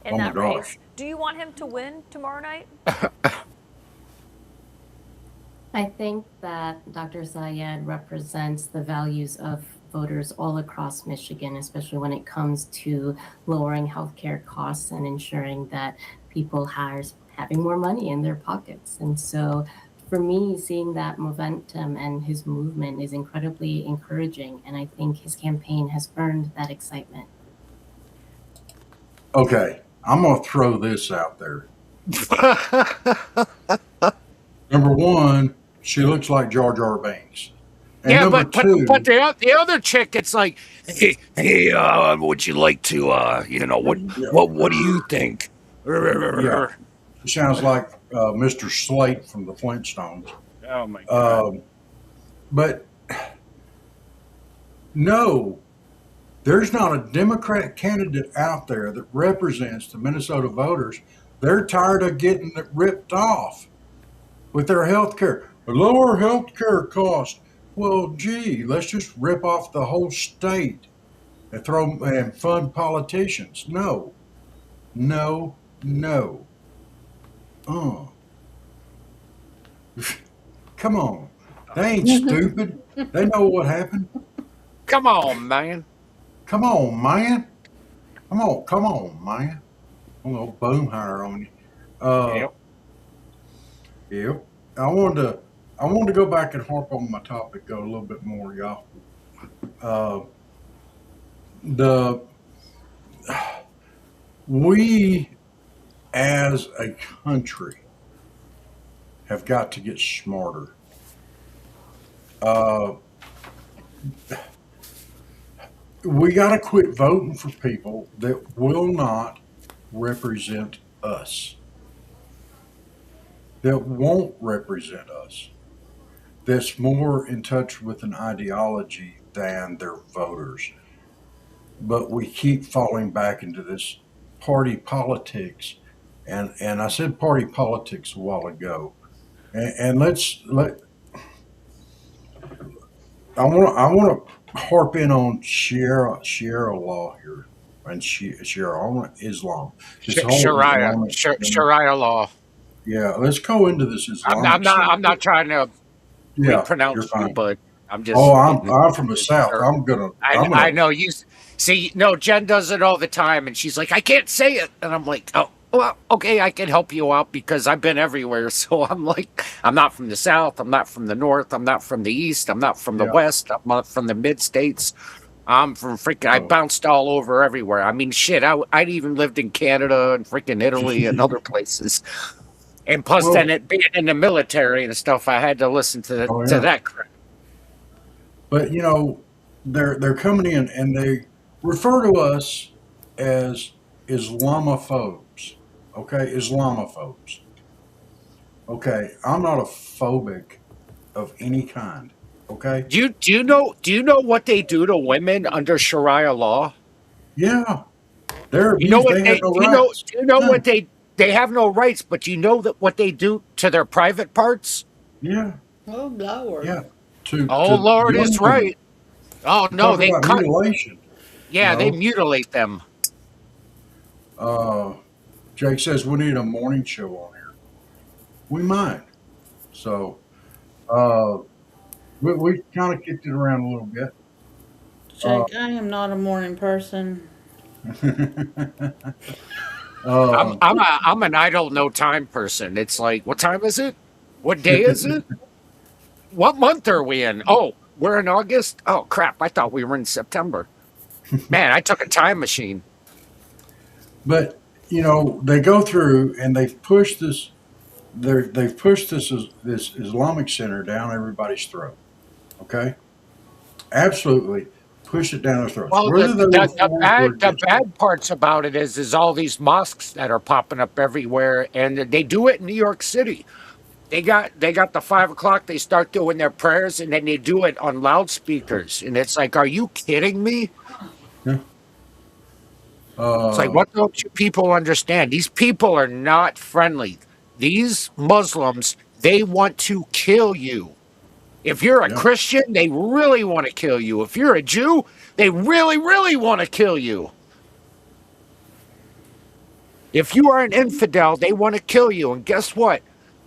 in Oh my that race. gosh. Do you want him to win tomorrow night? I think that Dr. Zayed represents the values of voters all across Michigan, especially when it comes to lowering healthcare costs and ensuring that people are having more money in their pockets. And so for me, seeing that momentum and his movement is incredibly encouraging. And I think his campaign has earned that excitement. Okay. I'm going to throw this out there. Number one, she looks like Jar Jar Binks. And Yeah, number but two, the other chick, it's like, hey, would you like to, yeah, what do you think? yeah, it sounds like Mr. Slate from the Flintstones. Oh my god. Um, but no, there's not a Democratic candidate out there that represents the Minnesota voters. They're tired of getting it ripped off with their health care. Lower health care costs. Well, gee, let's just rip off the whole state and throw and fund politicians. No, no, no. Uh, come on. They ain't stupid. They know what happened. Come on, man. Come on, man. Come on, man. I'm gonna boom higher on you. Uh, Yep. yep. I wanted to go back and harp on my topic, go a little bit more, y'all. Uh, the we as a country have got to get smarter. Uh, we got to quit voting for people that will not represent us, that won't represent us, that's more in touch with an ideology than their voters. But we keep falling back into this party politics. And I said party politics a while ago. And I want to harp in on Sharia law here, and Sharia, I want Islam, this whole Islamic. Sharia law. Yeah, let's go into this I'm Islamic not, center. I'm not trying to Yeah, you're repronounce you, fine. but I'm Oh, just I'm getting. I'm from the south. I'm I gonna. know you. See, no, Jen does it all the time, and she's like, I can't say it, and I'm like, oh, well, okay, I can help you out because I've been everywhere. So I'm like, I'm not from the south, I'm not from the north, I'm not from the east, I'm not from the Yeah. west, I'm not from the mid states. I'm from freaking. I Oh. bounced all over everywhere. I mean, shit. I'd even lived in Canada and freaking Italy and other places. And plus, then Well, it being in the military and stuff, I had to listen oh to yeah. that crap. But they're coming in and they refer to us as Islamophobes. Okay, Islamophobes. Okay, I'm not a phobic of any kind. Okay. Do you know what they do to women under Sharia law? Yeah, they're You know abused. what They have they no rights. do you know what None. they have no rights, but you know that what they do to their private parts? Yeah, Oh Lord. yeah. To Oh to Lord young is women. right. Oh no, Talk they about cut. mutilation. You Yeah, they know. mutilate them. Uh, Jake says we need a morning show on here. We might. So uh, we kind of kicked it around a little bit. Uh, Jake, I am not a morning person. uh, I'm an I don't know time person. It's like, what time is it? What day is it? What month are we in? Oh, we're in August? Oh crap, I thought we were in September. Man, I took a time machine. but they go through and they've pushed this. They've pushed this Islamic center down everybody's throat. Okay, absolutely push it down their throats, Well, whether they were for it or the against it. bad parts about it is all these mosques that are popping up everywhere, and they do it in New York City. They got the 5 o'clock. They start doing their prayers, and then they do it on loudspeakers, and it's like, are you kidding me? Yeah. It's like, Uh, what don't you people understand? These people are not friendly. These Muslims, they want to kill you. If you're a yeah. Christian, they really want to kill you. If you're a Jew, they really, really want to kill you. If you are an infidel, they want to kill you. And guess what?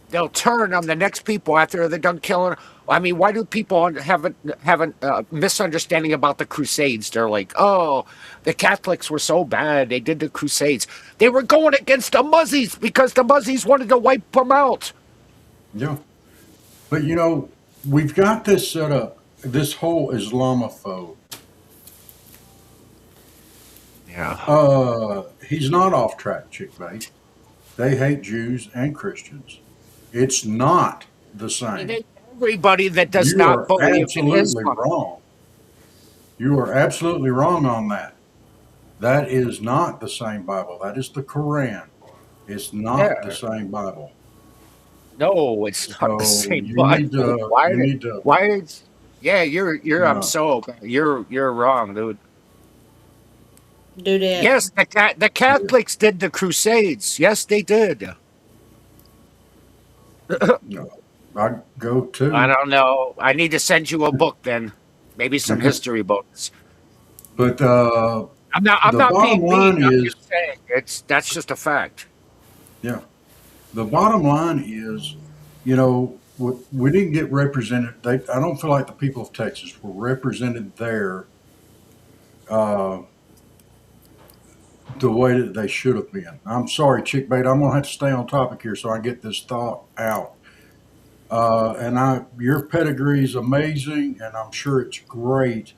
They'll turn on the next people after they're done killing. I mean, why do people have a misunderstanding about the Crusades? They're like, oh, the Catholics were so bad. They did the Crusades. They were going against the Muzzies because the Muzzies wanted to wipe them out. Yeah. But we've got this set up, this whole Islamophobe. Yeah. He's not off track, chick bait. They hate Jews and Christians. It's not the same. everybody that does You not are believe in absolutely Islam. wrong. You are absolutely wrong on that. That is not the same Bible. That is the Quran. It's not the Yeah. same Bible. No, it's not the So same Bible. you need to, Why is yeah, I'm no. so you're wrong, dude. Do that. Yes, the Catholics did the Crusades. Yes, they did. No, I go I to, don't know. I need to send you a book then. Maybe some history books. but I'm the not bottom being mean. line I'm is, just saying that's just a fact. yeah, the bottom line is, we didn't get represented. I don't feel like the people of Texas were represented there uh, the way that they should have been. I'm sorry, Chick Bait. I'm gonna have to stay on topic here so I get this thought out. Your pedigree is amazing, and I'm sure it's great.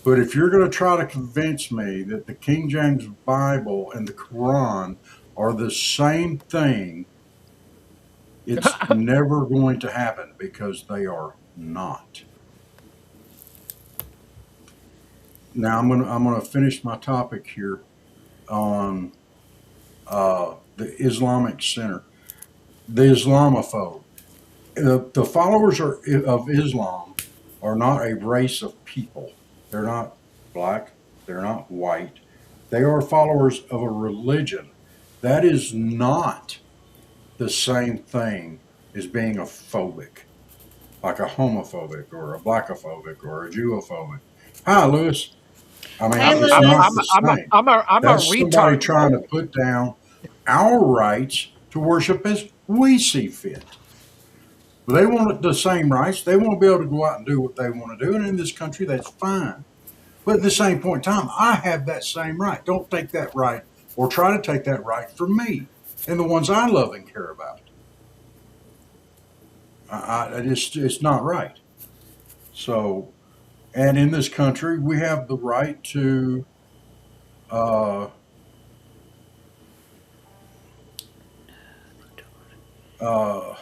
But if you're going to try to convince me that the King James Bible and the Quran are the same thing, it's never going to happen because they are not. Now I'm gonna finish my topic here on the Islamic Center, the Islamophobe. The followers of Islam are not a race of people. They're not black. They're not white. They are followers of a religion. That is not the same thing as being a phobic, like a homophobic or a blackophobic or a Jewophobic. Hi, Lewis. I mean, Hey, I'm it's I'm not Lewis. the same. I'm a That's somebody retard. trying to put down our rights to worship as we see fit. They want the same rights. They want to be able to go out and do what they want to do. And in this country, that's fine. But at the same point in time, I have that same right. Don't take that right or try to take that right from me and the ones I love and care about. It's not right. So, and in this country, we have the right to uh, uh,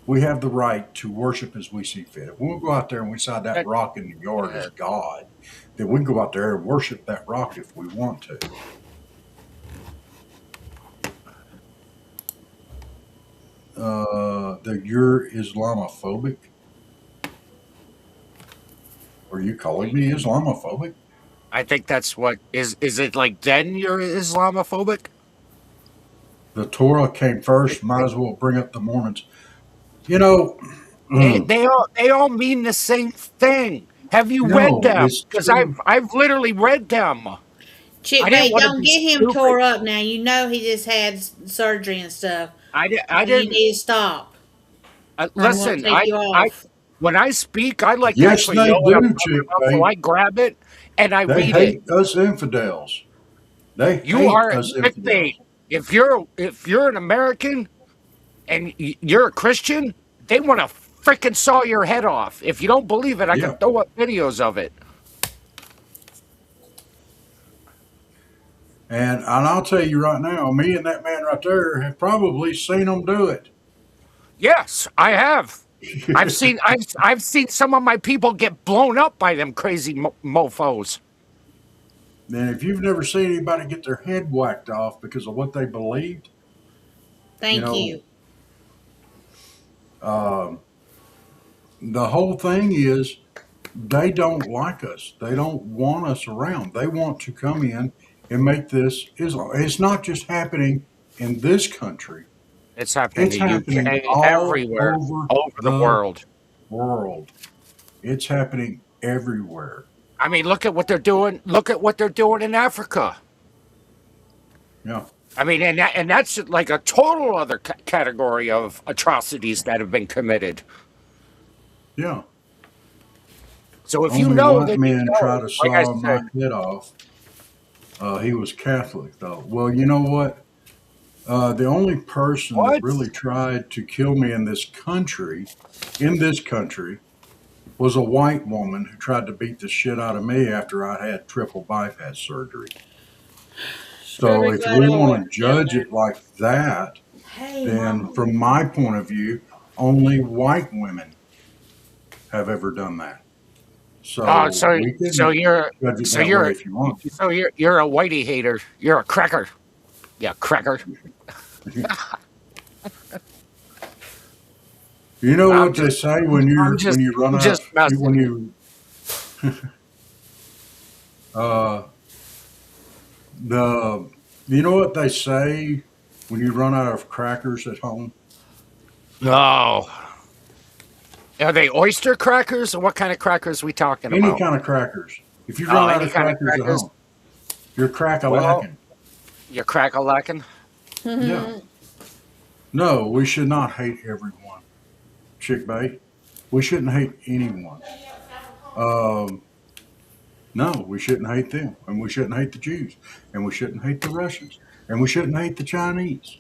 we have the right to worship as we see fit. If we'll go out there and we decide that rock in the yard is God, then we can go out there and worship that rock if we want to. That you're Islamophobic? Are you calling me Islamophobic? I think that's what is it like then you're Islamophobic? The Torah came first. Might as well bring up the Mormons. You know, They all mean the same thing. Have you read no, them? it's Because two. I've literally read them. I Chick didn't Bait, want to don't be get him stupid. tore up now. You know he just had surgery and stuff. I You didn't need to stop, or I'm going to listen. take you I off. when I speak, I like to Yes, actually they know what I'm do, talking Chick about. So Bait. I grab it and I They read it. hate us infidels. They You hate are us clickbait. infidels. If you're an American and you're a Christian, they want to freaking saw your head off. If you don't believe it, I can Yeah. throw up videos of it. And I'll tell you right now, me and that man right there have probably seen them do it. Yes, I have. I've seen some of my people get blown up by them crazy mofos. And if you've never seen anybody get their head whacked off because of what they believed, you Thank know, you. um, the whole thing is they don't like us. They don't want us around. They want to come in and make this Islam. It's not just happening in this country. It's happening It's in the happening UK, all everywhere, over over the the world. world. It's happening everywhere. I mean, look at what they're doing. Look at what they're doing in Africa. Yeah. I mean, and that's like a total other category of atrocities that have been committed. Yeah. So if you Only know, white then you men try know. to Like I saw my said, head off. He was Catholic, though. Well, you know what? The only person that what? really tried to kill me in this country, was a white woman who tried to beat the shit out of me after I had triple bypass surgery. So Very if glad we I want to wasn't down judge there. it like that, Hey, then Mama. from my point of view, only white women have ever done that. Oh, So so we so can you're judge it so that way you're if you want. you're a whitey hater. You're a cracker. Yeah, cracker. You know I'm what just they say I'm when just you run I'm out just of when messing. you uh the you know what they say when you run out of crackers at home? Oh, are they oyster crackers or what kind of crackers we talking Any about? kind of crackers. If you Oh, run out any of kind of crackers at crackers? home, you're crack a Well, lacking. you're crack a lacking. Yeah. No, we should not hate everyone. Chick bait. We shouldn't hate anyone. Um, no, we shouldn't hate them, and we shouldn't hate the Jews, and we shouldn't hate the Russians, and we shouldn't hate the Chinese.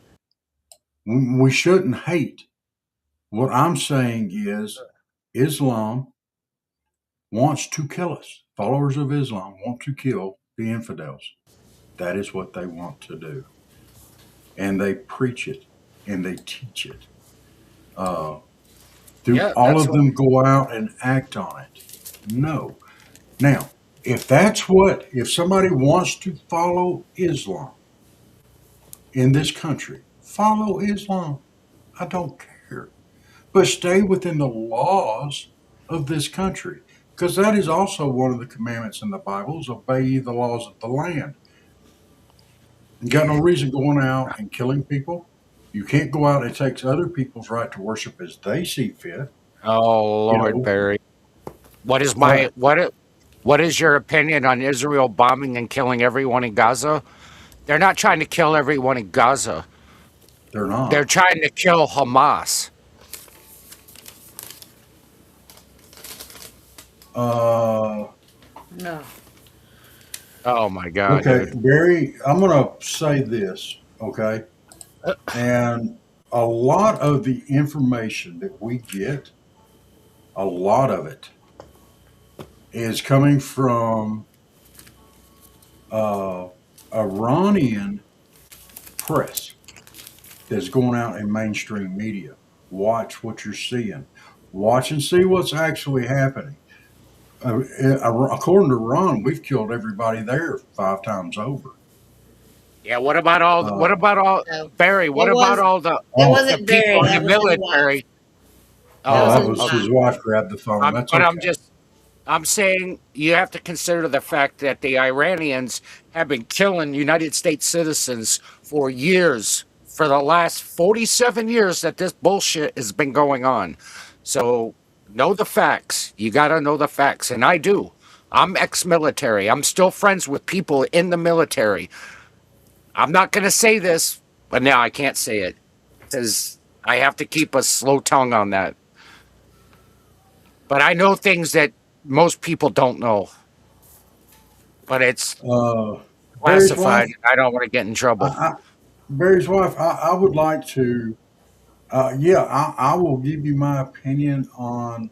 We shouldn't hate. What I'm saying is, Islam wants to kill us. Followers of Islam want to kill the infidels. That is what they want to do, and they preach it and they teach it. Uh, do Yeah, all that's of what. them go out and act on it? No. Now, if somebody wants to follow Islam in this country, follow Islam. I don't care. But stay within the laws of this country. Because that is also one of the commandments in the Bible is obey ye the laws of the land. You got no reason going out and killing people. You can't go out and take other people's right to worship as they see fit. Oh You Lord, know, Barry. What is what? what is your opinion on Israel bombing and killing everyone in Gaza? They're not trying to kill everyone in Gaza. They're They're not. trying to kill Hamas. Uh, No. Oh my God, okay, dude. Barry, I'm going to say this, okay? And a lot of the information that we get, a lot of it is coming from uh, Iranian press that's going out in mainstream media. Watch what you're seeing. Watch and see what's actually happening. According to Iran, we've killed everybody there 5 times over. Yeah, what Uh, about all No. Barry, what It about was. all That oh, the wasn't Barry. people in the That was his wife. military? That was that his Oh, was okay. his wife. wife grabbed the phone. That's But okay. I'm saying you have to consider the fact that the Iranians have been killing United States citizens for years, for the last 47 years that this bullshit has been going on. So know the facts. You got to know the facts. And I do. I'm ex military. I'm still friends with people in the military. I'm not going to say this, but now I can't say it because I have to keep a slow tongue on that. But I know things that most people don't know, but it's Barry's classified. wife, I don't want to get in I, trouble. I, Barry's wife, I would like to, yeah, I will give you my opinion on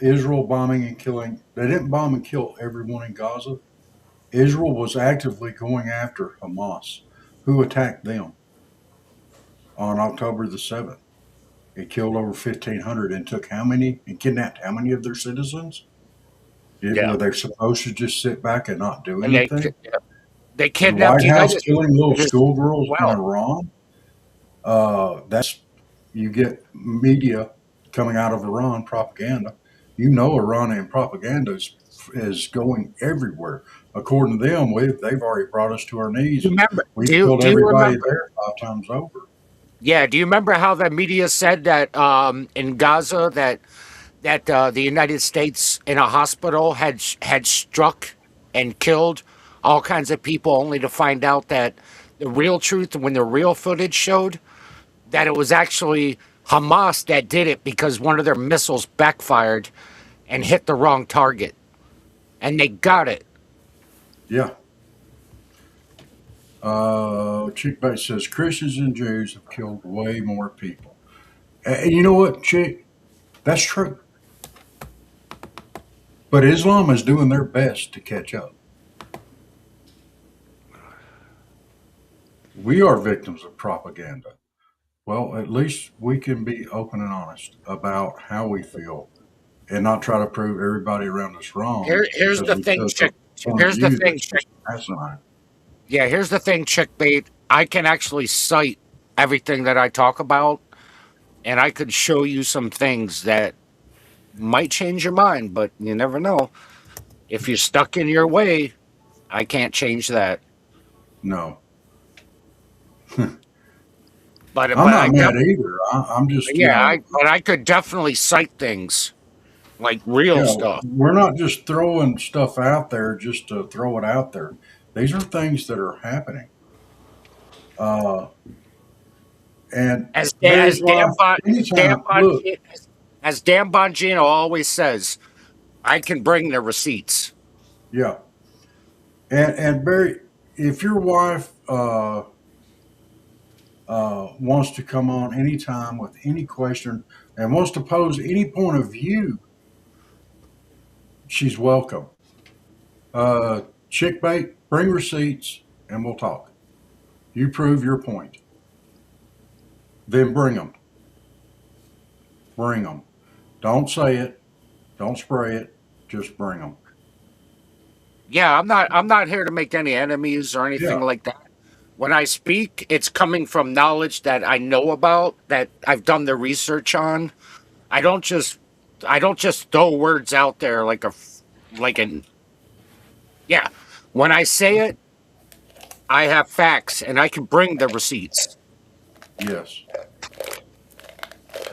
Israel bombing and killing. They didn't bomb and kill everyone in Gaza. Israel was actively going after Hamas, who attacked them on October the 7th. It killed over 1,500 and took how many and kidnapped how many of their citizens? Yeah, Were they supposed to just sit back and not do and anything? they The kidnapped White House United killing little States as schoolgirls in well. Iran? That's you get media coming out of Iran propaganda. You know, Iranian propaganda is going everywhere. According to them, they've already brought us to our knees, You and remember? we've killed Do you everybody remember? there 5 times over. Yeah, do you remember how the media said that in Gaza that the United States in a hospital had struck and killed all kinds of people, only to find out that the real truth, when the real footage showed, that it was actually Hamas that did it because one of their missiles backfired and hit the wrong target, and they got it. Yeah. Chick Bait says Christians and Jews have killed way more people. And you know what, Chick? That's true. But Islam is doing their best to catch up. We are victims of propaganda. Well, at least we can be open and honest about how we feel and not try to prove everybody around us wrong Here's because the we thing, took a chick. point of Here's the view thing, that's chick. just asinine. Yeah, here's the thing, chick bait. I can actually cite everything that I talk about, and I could show you some things that might change your mind, but you never know. If you're stuck in your way, I can't change that. No, I'm But not mad either. I'm just, but I could definitely cite things like real stuff. we're not just throwing stuff out there just to throw it out there. These are things that are happening. Uh, and Barry's As Dan wife, anytime, look, As Dan Bongino always says, I can bring the receipts. yeah. And Barry, if your wife wants to come on anytime with any question and wants to pose any point of view, she's welcome. Chick bait, bring receipts, and we'll talk. You prove your point, then bring them. Bring them. Don't say it. Don't spray it. Just bring them. Yeah, I'm not here to make any enemies or anything Yeah. like that. When I speak, it's coming from knowledge that I know about, that I've done the research on. I don't just I don't just throw words out there like an yeah. When I say it, I have facts and I can bring the receipts. Yes.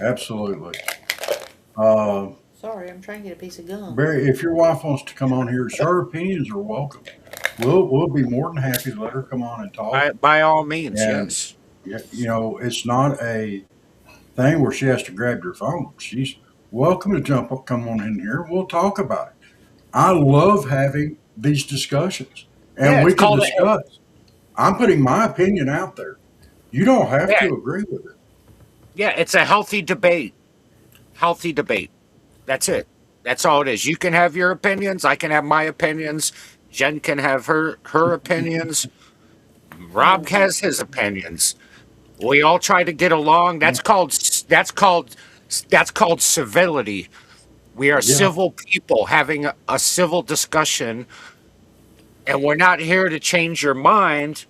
Absolutely. Uh, Sorry, I'm trying to get a piece of gum. Barry, if your wife wants to come on here, her opinions are welcome. We'll be more than happy to let her come on and talk. By all means, And yes. it's not a thing where she has to grab your phone. She's welcome to come on in here. We'll talk about it. I love having these discussions, and Yeah, we it's can called discuss. I'm putting my opinion out there. You don't have yeah, to agree with it. yeah, it's a healthy debate. Healthy debate. That's it. That's all it is. You can have your opinions. I can have my opinions. Jen can have her opinions. Rob has his opinions. We all try to get along. That's called civility. We are Yeah, civil people having a civil discussion, and we're not here to change your mind.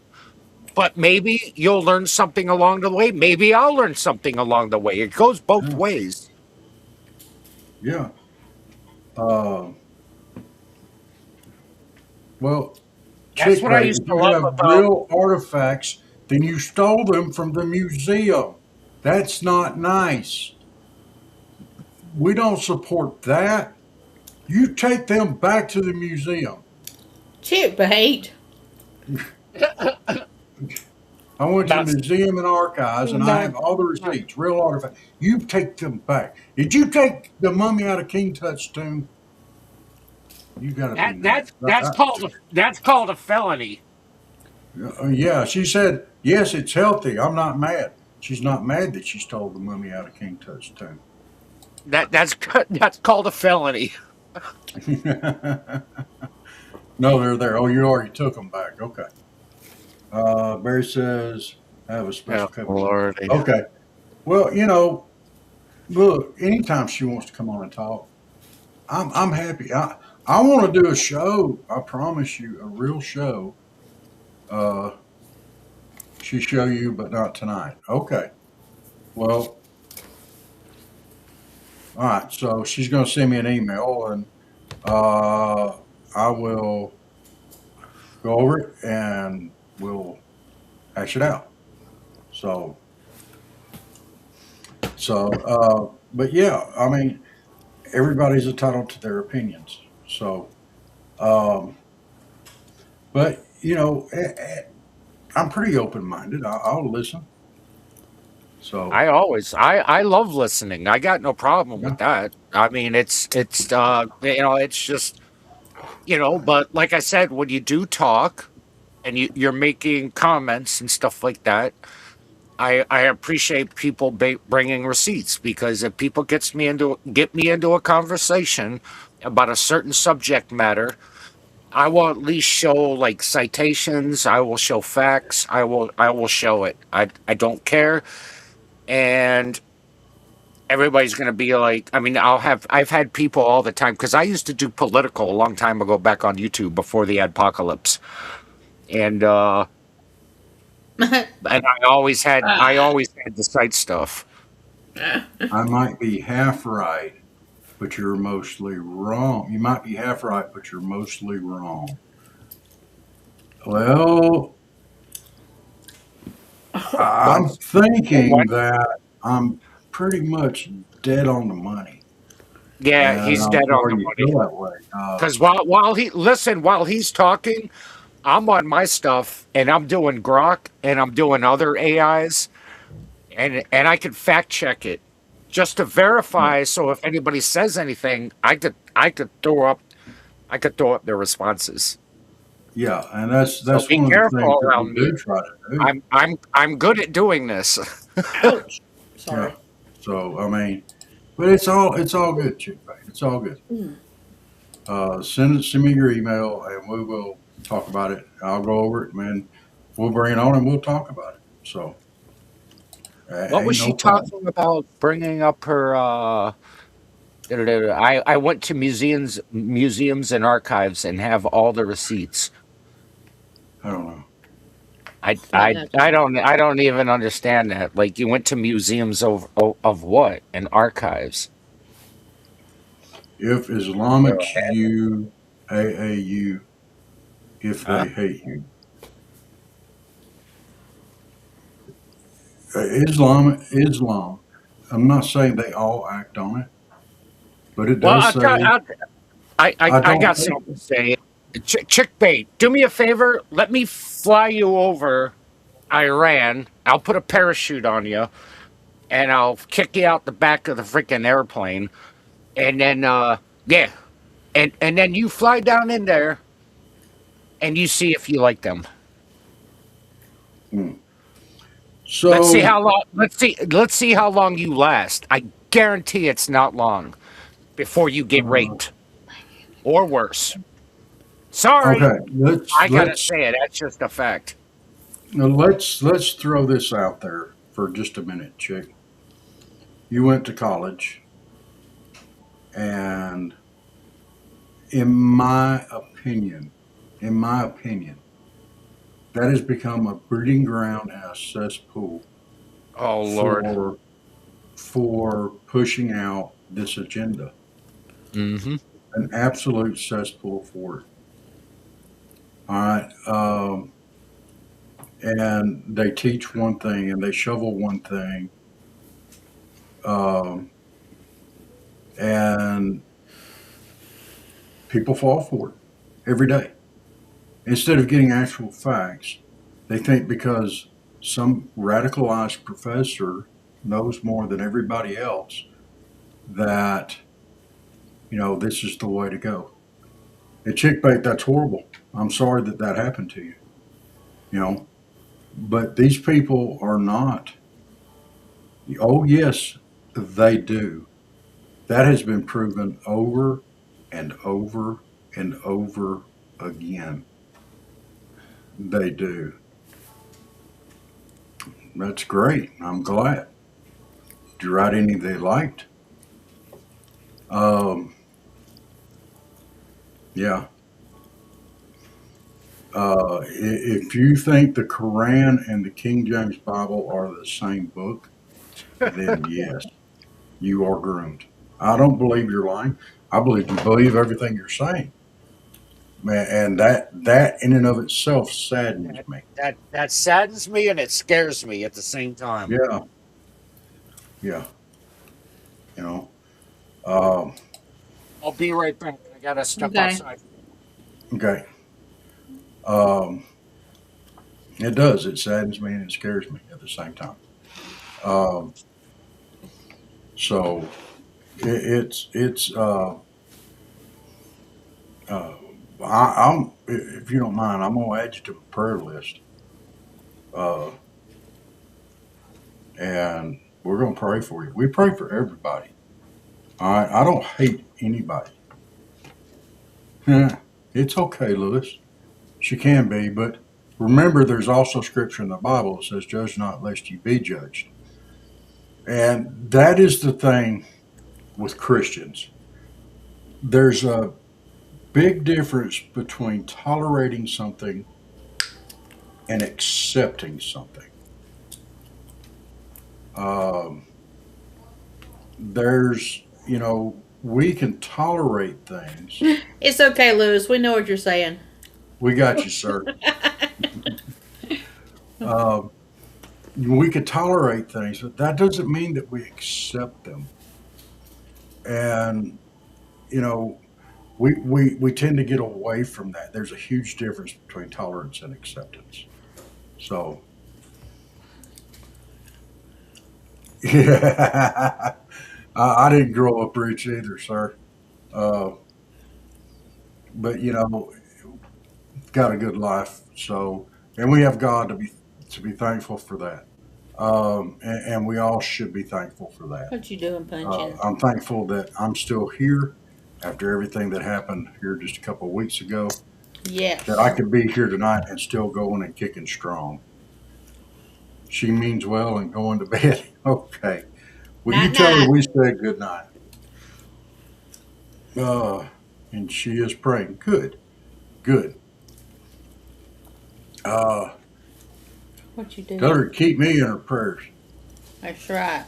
But maybe you'll learn something along the way. Maybe I'll learn something along the way. It goes both yeah, ways. yeah. Uh, well, That's chick what I bait, used if to you love have about. real artifacts, then you stole them from the museum. That's not nice. We don't support that. You take them back to the museum. Chick bait. I went to the That's museum and archives and I have No. all the receipts, real artifacts. You take them back. Did you take the mummy out of King Tut's tomb? You got to be nice. that's called a felony. Yeah, she said, yes, it's healthy. I'm not mad. She's not mad that she stole the mummy out of King Tut's tomb. That's called a felony. No, they're there. Oh, you already took them back. Okay. Barry says, I have a special cup of tea. Lordy. Okay. Well, look, anytime she wants to come on and talk, I'm happy. I want to do a show. I promise you, a real show. Uh, she show you, but not tonight. Okay. Well, all right. So she's going to send me an email, and uh, I will go over it, and we'll hash it out. So, but yeah, I mean, everybody's entitled to their opinions. So, um, but I'm pretty open minded. I'll listen. So, I love listening. I got no problem yeah, with that. I mean, it's just but like I said, when you do talk and you're making comments and stuff like that, I appreciate people bringing receipts, because if people get me into a conversation about a certain subject matter, I will at least show like citations. I will show facts. I will show it. I don't care and everybody's going to be like, I mean, I've had people all the time because I used to do political a long time ago back on YouTube before the apocalypse, and I always had the site stuff. I might be half right, but you're mostly wrong. You might be half right, but you're mostly wrong. Well, I'm What? thinking What? that I'm pretty much dead on the money, Yeah, and he's I'm dead on sorry the you money. feel that way. Because while he's talking, I'm on my stuff and I'm doing Grok and I'm doing other AIs and I can fact check it just to verify. So if anybody says anything, I could throw up their responses. Yeah, and So that's be one of the things careful that we around me. do try to do. I'm good at doing this. Ouch. Yeah. Sorry. So I mean, but it's all good, chick bait. It's all good. Send me your email and we will talk about it. I'll go over it, man. We'll bring it on and we'll talk about it. So What was ain't she no problem. talking about? Bringing up her. I went to museums and archives and have all the receipts. I don't know. I don't even understand that. Like you went to museums of what and archives. If Islamics you AAU, if Huh? they hate you, Islam. I'm not saying they all act on it, but it Well, does say I I don't got hate something you. to say. Chick bait, do me a favor. Let me fly you over Iran. I'll put a parachute on you, and I'll kick you out the back of the freaking airplane, and then yeah, and then you fly down in there, and you see if you like them. Hmm. Let's see So how long. Let's see how long you last. I guarantee it's not long before you get uh, raped or worse. Sorry, okay, let's I gotta let's say it. That's just a fact. let's throw this out there for just a minute, chick. You went to college, and in my opinion, in my opinion, that has become a breeding ground and a cesspool Oh Lord. for pushing out this agenda. Mm-hmm. An absolute cesspool for it. All right. And they teach one thing and they shovel one thing. Um, and people fall for it every day. Instead of getting actual facts, they think because some radicalized professor knows more than everybody else that, this is the way to go. And chick bait, that's horrible. I'm sorry that that happened to you, you know, but these people are not. Oh, yes, they do. That has been proven over and over and over again. They do. That's great. I'm glad. Did you write any they liked? Um, yeah. If you think the Quran and the King James Bible are the same book, then yes, you are groomed. I don't believe you're lying. I believe you believe everything you're saying. Man, and that in and of itself saddens me. That saddens me and it scares me at the same time. Yeah, yeah, you know. Um, I'll be right back. I gotta step Okay. outside. okay. Um, it does. It saddens me and it scares me at the same time. Um, so it's uh, I'm if you don't mind, I'm gonna add you to my prayer list, uh, and we're gonna pray for you. We pray for everybody. All right. I don't hate anybody. It's okay, Lewis. She can be, but remember, there's also scripture in the Bible that says, "Judge not, lest you be judged." And that is the thing with Christians. There's a big difference between tolerating something and accepting something. Um, we can tolerate things. It's okay, Lewis. We know what you're saying. We got you, sir. Um, we can tolerate things, but that doesn't mean that we accept them. And, you know, we tend to get away from that. There's a huge difference between tolerance and acceptance. So, yeah, I didn't grow up rich either, sir. Uh, but got a good life. So, and we have God to be thankful for that. And we all should be thankful for that. What you doing, punching? I'm thankful that I'm still here after everything that happened here just a couple of weeks ago. Yes. That I could be here tonight and still going and kicking strong. She means well and going to bed. Okay. Will you tell her we said good night? And she is praying. Good. Good. What you doing? Tell her to keep me in her prayers. That's right.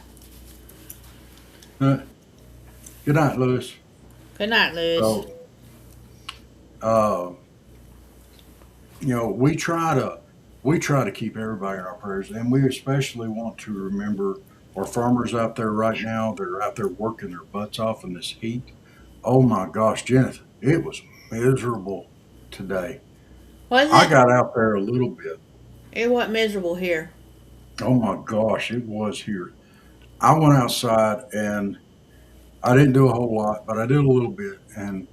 Good night, Lewis. Good night, Lewis. So, uh, we try to keep everybody in our prayers, and we especially want to remember our farmers out there right now. They're out there working their butts off in this heat. Oh my gosh, Jennifer, it was miserable today. Was I it? got out there a little bit. It wasn't miserable here. Oh my gosh, it was here. I went outside and I didn't do a whole lot, but I did a little bit, and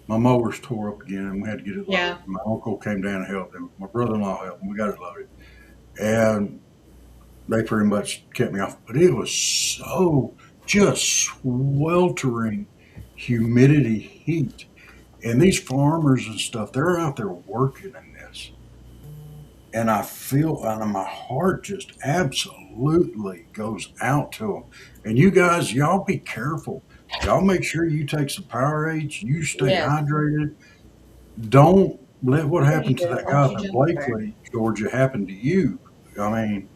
my mower's tore up again, and we had to get it Yeah. loaded. My uncle came down and helped him. My brother-in-law helped him. We got it loaded, and they pretty much kept me off. But it was so just sweltering humidity, heat, and these farmers and stuff, they're out there working in this, and I feel, and my heart just absolutely goes out to them. And you guys, y'all be careful. Y'all make sure you take some Powerades. You stay Yes. hydrated. Don't let what happened to go. that Why guy don't up you in jump there? Blakely, Georgia, happen to you. I mean,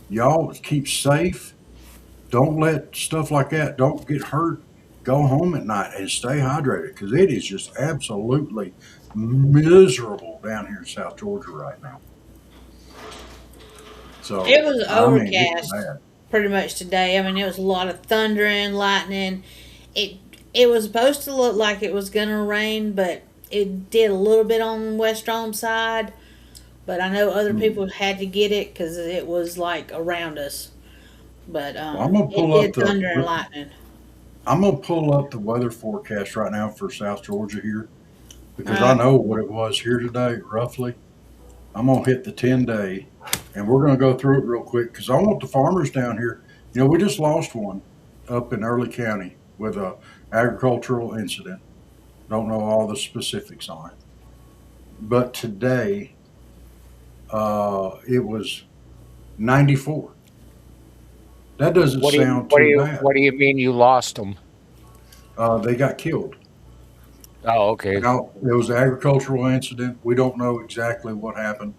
y'all keep safe. Don't let stuff like that. Don't get hurt. Go home at night and stay hydrated because it is just absolutely miserable down here in South Georgia right now. So It was I mean, it's overcast bad. pretty much today. I mean, it was a lot of thundering, lightning. It it was supposed to look like it was gonna rain, but it did a little bit on West Rome side. But I know other Mm. people had to get it because it was like around us. But Well, I'm gonna it pull up did thunder and lightning. the weather forecast right now for South Georgia here because I Right. know what it was here today roughly. I'm gonna hit the 10-day, and we're gonna go through it real quick because I want the farmers down here. We just lost one up in Early County with a agricultural incident. Don't know all the specifics on it, but today it was 94. That doesn't What do you sound what do too you bad. what do you mean you lost them? They got killed. Oh, okay. Now, it was an agricultural incident. We don't know exactly what happened,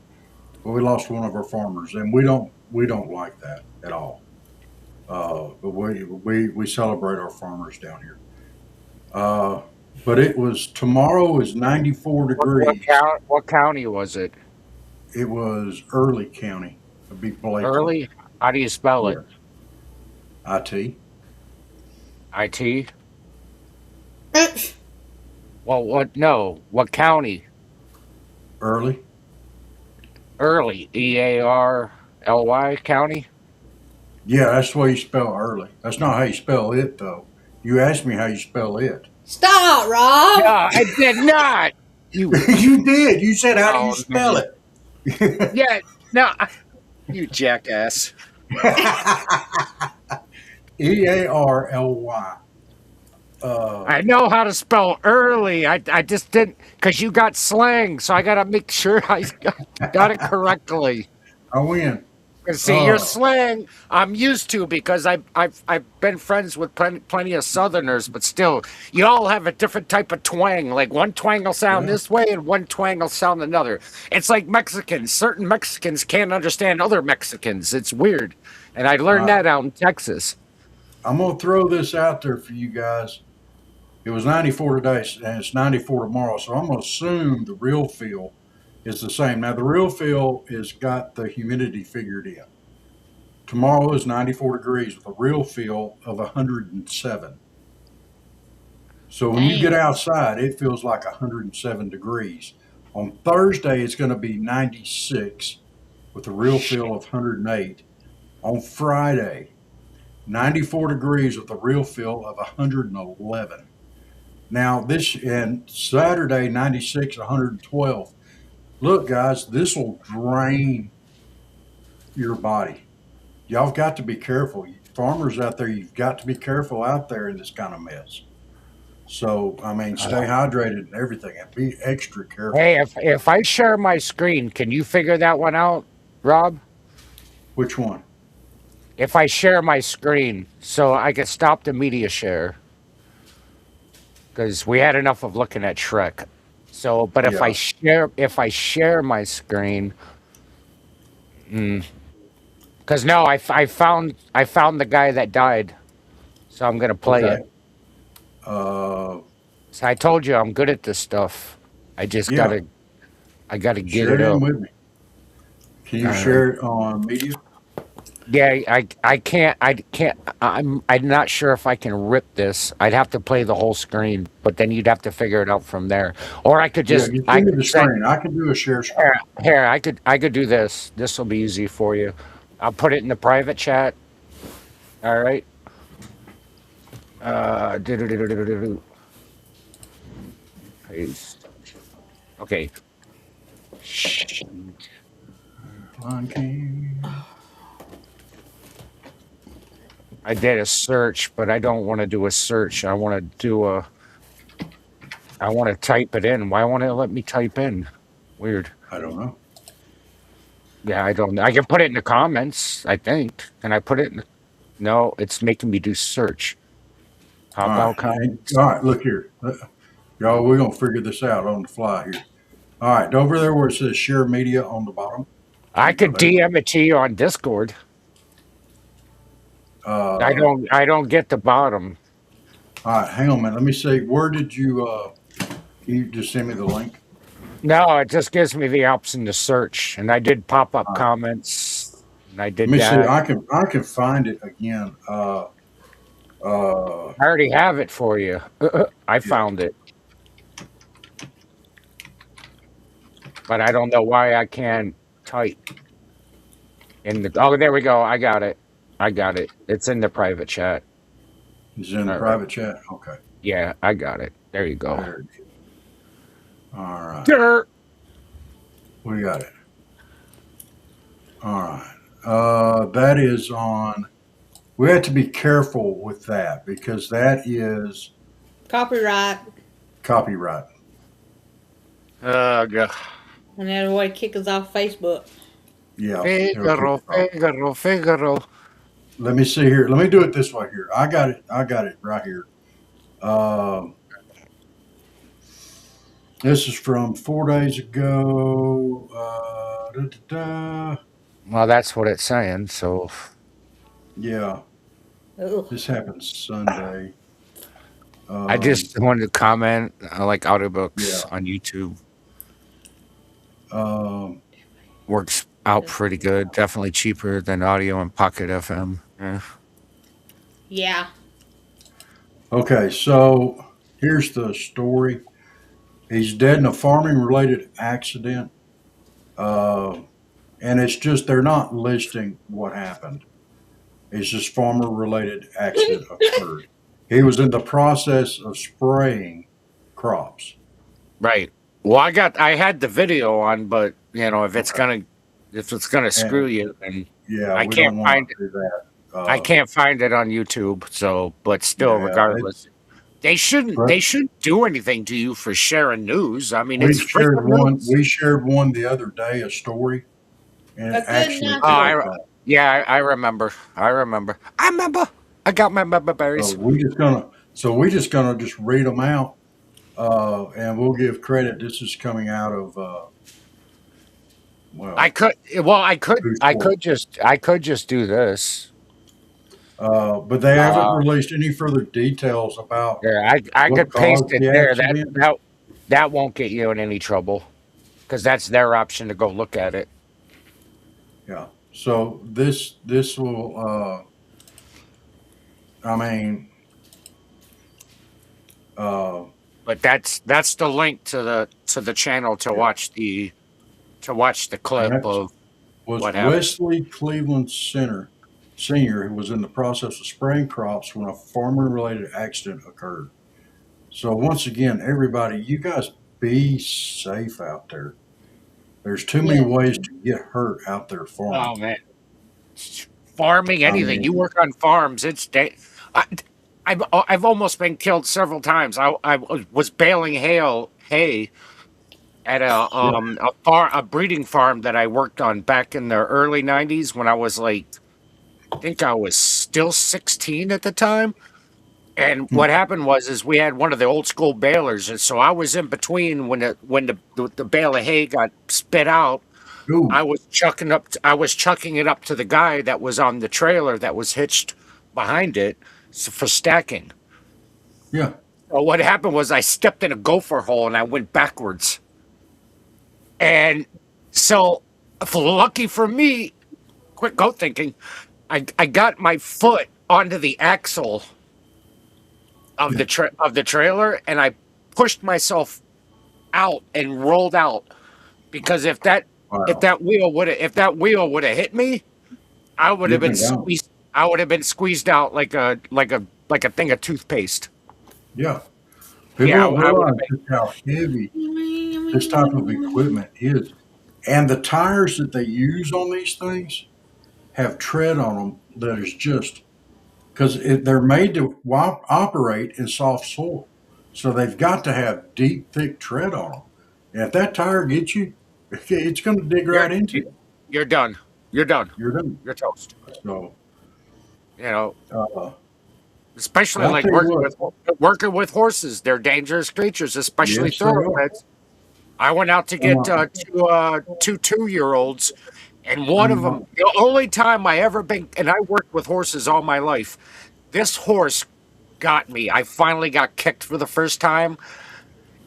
but we lost one of our farmers, and we don't like that at all. But we celebrate our farmers down here. Uh, but tomorrow is 94 degrees. What county was it? It was Early County. It'd be Blakely. Early? How do you spell it? Yes. IT. IT? Well, what? No. What county? Early. Early. EARLY County? Yeah, that's the way you spell early. That's not how you spell it, though. You asked me how you spell it. Stop, No, Rob. I did not. You. You did. You said, how do you Oh, spell man. it? Yeah. No. You jackass. EARLY. I know how to spell early. I just didn't, because you got slang, so I got to make sure I got it correctly. I win. See, your slang I'm used to because I've been friends with plenty of Southerners, but still, you all have a different type of twang. Like one twang will sound Yeah. this way, and one twang will sound another. It's like Mexicans. Certain Mexicans can't understand other Mexicans. It's weird, and I learned that out in Texas. I'm gonna throw this out there for you guys. It was 94 today, and it's 94 tomorrow. So I'm gonna assume the real feel is the same. Now the real feel is got the humidity figured in. Tomorrow is 94 degrees with a real feel of 107. So when you get Damn. outside, it feels like 107 degrees. On Thursday, it's going to be 96 with a real feel of 108. On Friday, 94 degrees with a real feel of 111. Now this and Saturday, 96, 112. Look, guys, this will drain your body. Y'all got to be careful. Farmers out there, you've got to be careful out there in this kind of mess. So, I mean, stay hydrated and everything and be extra careful. Hey, if I share my screen, can you figure that one out, Rob? Which one? If I share my screen, so I can stop the media share, because we had enough of looking at Shrek. So, but if Yeah. I share my screen, because no, I found the guy that died, so I'm gonna play Okay. it. Uh, So I told you I'm good at this stuff. I just yeah. gotta get Share it it in up. with me. Can you All right. share it on media? Yeah, I can't. I'm not sure if I can rip this. I'd have to play the whole screen, but then you'd have to figure it out from there. Or I could Yeah, just you I send me could the send screen. I can do a share screen. here, I could do this. This will be easy for you. I'll put it in the private chat. All right. Do-do-do-do-do-do-do. Paste. Okay. Shh. Line King. I did a search, but I don't want to do a search. I want to do a. I want to type it in. Why won't it let me type in? Weird. I don't know. Yeah, I don't know. I can put it in the comments, I think. Can I put it in? No, it's making me do search. How All about right. comments? All right, look here. Y'all, we're going to figure this out on the fly here. All right, over there where it says share media on the bottom. I Go could there. DM it to you on Discord. I don't get the bottom. All right, hang on a minute. Let me see. Where did you, can you just send me the link? No, it just gives me the option to search. And I did pop up All right. comments. And I did Let me see. that. I can find it again. I already have it for you. I found it. But I don't know why I can't type in the. Oh, there we go. I got it. I got it. It's in the private chat. It's in the All right. private chat. Okay. Yeah, I got it. There you go. There it is. All right. Dirt. We got it. All right. That is on. We have to be careful with that because that is Copyright. copyright. God. And that'll way kick us off Facebook. Yeah. it'll kick it off. Figaro. Let me see here. Let me do it this way here. I got it right here. This is from 4 days ago. Well, that's what it's saying. So Yeah, Ugh. this happened Sunday. I just wanted to comment. I like audiobooks Yeah. on YouTube. Um, Works out pretty good. Definitely cheaper than audio and Pocket FM. Yeah. Yeah. okay, so here's the story. He's dead in a farming related accident. And it's just, they're not listing what happened. It's just farmer related accident occurred. He was in the process of spraying crops. Right. Well, I had the video on, but you know, if it's gonna screw you, then Yeah, I we can't don't want find to do that. I can't find it on YouTube. So, but still, Yeah, regardless, they shouldn't do anything to you for sharing news. I mean, it's freaking news. We shared one the other day, a story, and it A good actually enough. Oh, broke that. Yeah, I remember. I remember. I remember. I got my So berries. we just gonna just read them out, and we'll give credit. This is coming out of I well, could. Well, who's I could just do this. but they haven't Uh, released any further details about yeah, I what could paste caused it the there. accident. That won't get you in any trouble because that's their option to go look at it. Yeah. So this will I mean uh, But that's the link to the channel yeah. to watch the clip Next of was what happened. Wesley Cleveland Center Senior, who was in the process of spraying crops when a farmer-related accident occurred. So once again, everybody, you guys be safe out there. There's too many Yeah. ways to get hurt out there farming. Oh man, farming I anything. You mean, work on farms. I, I've almost been killed several times. I was baling hay at yeah, a breeding farm that I worked on back in the early '90s when I was like I think I was still 16 at the time. And hmm, what happened was is we had one of the old school balers, and so I was in between when the bale of hay got spit out. ooh, I was chucking it up to the guy that was on the trailer that was hitched behind it for stacking. yeah, So what happened was I stepped in a gopher hole and I went backwards. And so, lucky for me, quick goat thinking, I got my foot onto the axle of yeah. of the trailer and I pushed myself out and rolled out because Wow, if that wheel would have hit me, I would have you've been been down. squeezed. I would have been squeezed out like a thing of toothpaste. Yeah, people Yeah, don't I would have realize been. just how heavy this type of equipment is, and the tires that they use on these things have tread on them that is just because they're made to operate in soft soil. So they've got to have deep, thick tread on them. And if that tire gets you, it's going to dig You're right into you. you're done. You're done. You're done. You're toast. So, You know, uh, especially I'll like tell you what. working with horses. They're dangerous creatures, especially Yes, they are. thoroughbreds. I went out to get Uh, two 2 year olds, and one of them, mhm. the only time I ever been, and I worked with horses all my life. This horse got me. I finally got kicked for the first time,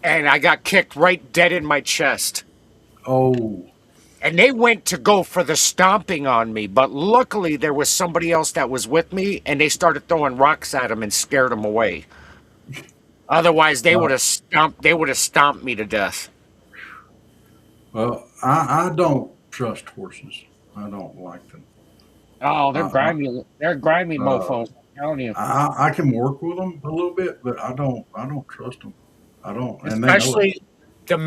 and I got kicked right dead in my chest. Oh, And they went to go for the stomping on me, but luckily there was somebody else that was with me, and they started throwing rocks at him and scared him away. Otherwise, they uh, would have stomped. They would have stomped me to death. well, I don't trust horses. I don't like them. Oh, they're I, grimy. They're grimy uh, mofos. I'm telling you. I can work with them a little bit, but I don't trust them. I don't, and they know it. Especially the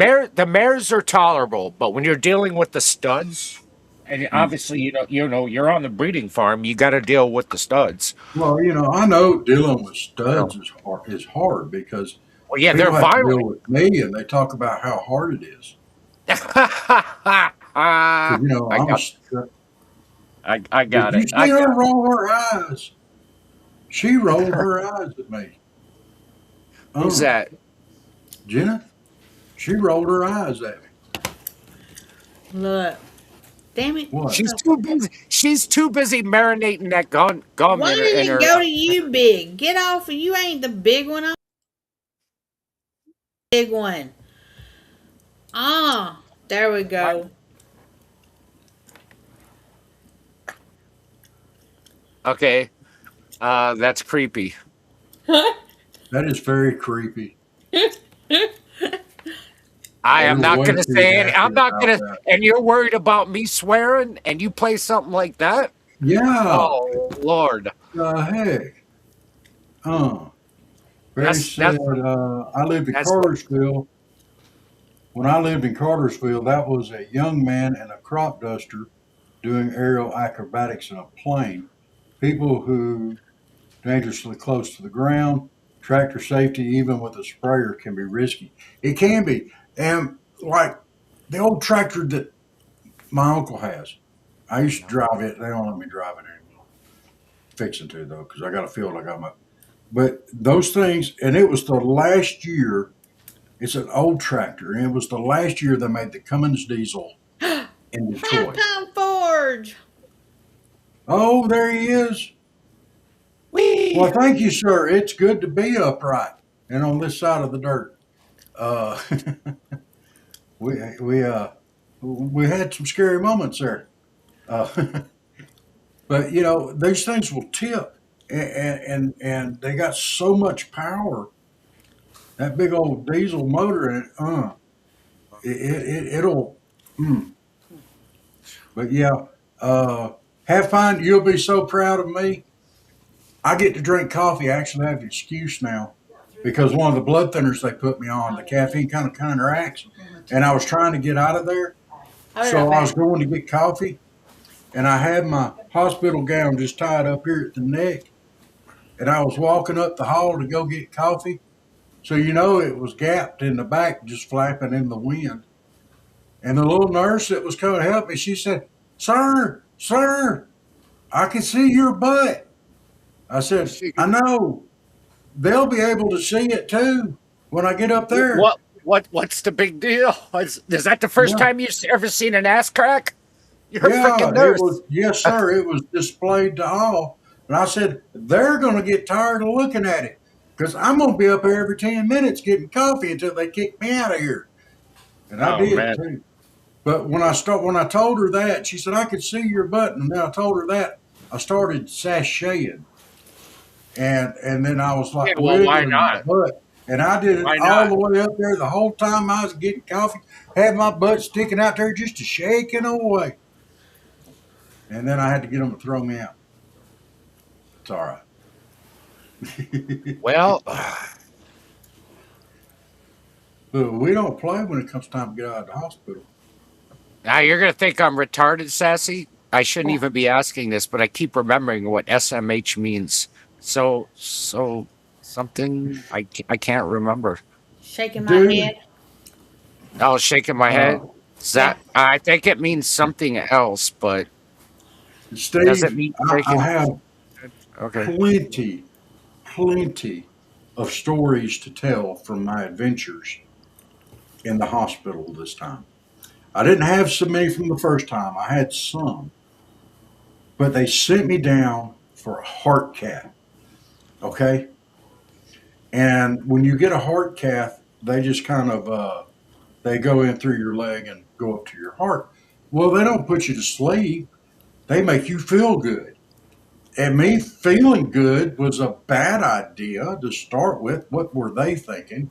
mares are tolerable, but when you're dealing with the studs, and Mm. obviously you're on the breeding farm, you got to deal with the studs. Well, I know dealing with You know. studs is hard because Well, yeah, they're people have to violent. deal with me and they talk about how hard it is. Because I got I did got you it. I see her got roll her eyes? She rolled her eyes at me. who's Uh, that? Jenna, she rolled her eyes at me. Look. Damn it. What? She's too busy. She's too busy marinating that gum Why did in it her. go to you, big? Get off. You ain't the big one. I'm the big one. Ah, there we go. Okay, that's creepy. That is very creepy. I am You're not way gonna too say any. happy I'm not about gonna. that. And you're worried about me swearing, and you play something like that? Yeah. Oh Lord, The heck. Uh, Barry that's said, I lived in that's Cartersville. When I lived in Cartersville, that was a young man and a crop duster doing aerial acrobatics in a plane. People who dangerously close to the ground, tractor safety, even with a sprayer, can be risky. It can be. And like the old tractor that my uncle has, I used to drive it. They don't let me drive it anymore. Fixing to though, because I got a field. I got my. But those things, and it was the last year. It's an old tractor, and it was the last year they made the Cummins diesel in Half Detroit. Pound Forge. Oh, there he is. Well, thank you, sir. It's good to be upright and on this side of the dirt. Uh, we we uh we had some scary moments there, but you know these things will tip, and they got so much power. That big old diesel motor in it'll. Mm. But yeah, have fun. You'll be so proud of me. I get to drink coffee. I actually have an excuse now because one of the blood thinners they put me on, the caffeine kind of counteracts, and I was trying to get out of there. So I was going to get coffee, and I had my hospital gown just tied up here at the neck, and I was walking up the hall to go get coffee. So you know it was gapped in the back, just flapping in the wind. And the little nurse that was coming to help me, she said, Sir, I can see your butt." I said, "I know. They'll be able to see it too when I get up there." What's the big deal? Is that the first Yeah. time you've ever seen an ass crack? You're a Yeah, freaking it was, nurse. yes, sir. It was displayed to all. And I said, "They're going to get tired of looking at it because I'm going to be up here every 10 minutes getting coffee until they kick me out of here." And I Oh did man. too. But when I told her that, she said, "I could see your butt." And then I told her that, I started sashaying. And then I was Yeah, like well, why wiggling my not? butt. And I did it Why all not? the way up there the whole time I was getting coffee, had my butt sticking out there just a shaking away. And then I had to get them to throw me out. It's all right. Well, But we don't play when it comes time to get out of the hospital. now you're gonna think I'm retarded, Sassy. I shouldn't even be asking this, but I keep remembering what SMH means. So something I can't remember. Shaking my Dude, head. I was shaking my uh, head. Is Yeah. that I think it means something else, but does it Steve, mean I shaking? have Okay. plenty, plenty of stories to tell from my adventures in the hospital this time. I didn't have so many from the first time. I had some, but they sent me down for a heart cath. Okay. And when you get a heart cath, they just kind of, they go in through your leg and go up to your heart. Well, they don't put you to sleep. They make you feel good. And me feeling good was a bad idea to start with. What were they thinking?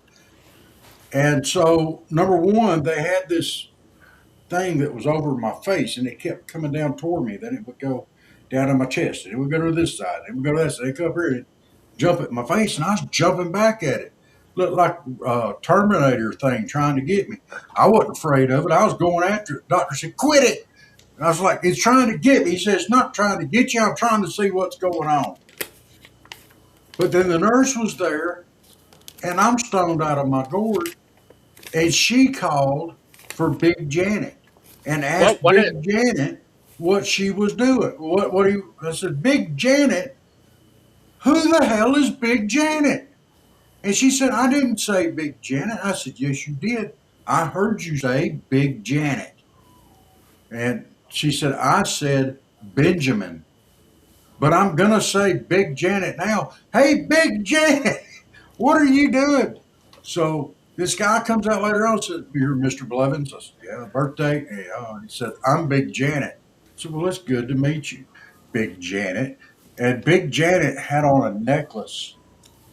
And so, number one, they had this thing that was over my face and it kept coming down toward me. Then it would go down to my chest and it would go to this side. And it would go to that side. It'd come up here and jump at my face and I was jumping back at it. Looked like a Terminator thing trying to get me. I wasn't afraid of it. I was going after it. The doctor said, "Quit it." And I was like, "It's trying to get me." He says, "It's not trying to get you. I'm trying to see what's going on." But then the nurse was there and I'm stoned out of my gourd and she called for Big Janet and What asked what it Big Janet what she was doing. What do you? I said, "Big Janet, who the hell is Big Janet?" And she said, "I didn't say Big Janet." I said, "Yes, you did. I heard you say Big Janet." And she said, "I said Benjamin, but I'm gonna say Big Janet now. Hey, Big Janet, what are you doing?" So this guy comes out later on and said, "You're Mr. Blevins." I said, "Yeah, birthday." Yeah. He said, "I'm Big Janet." I said, "Well, it's good to meet you, Big Janet." And Big Janet had on a necklace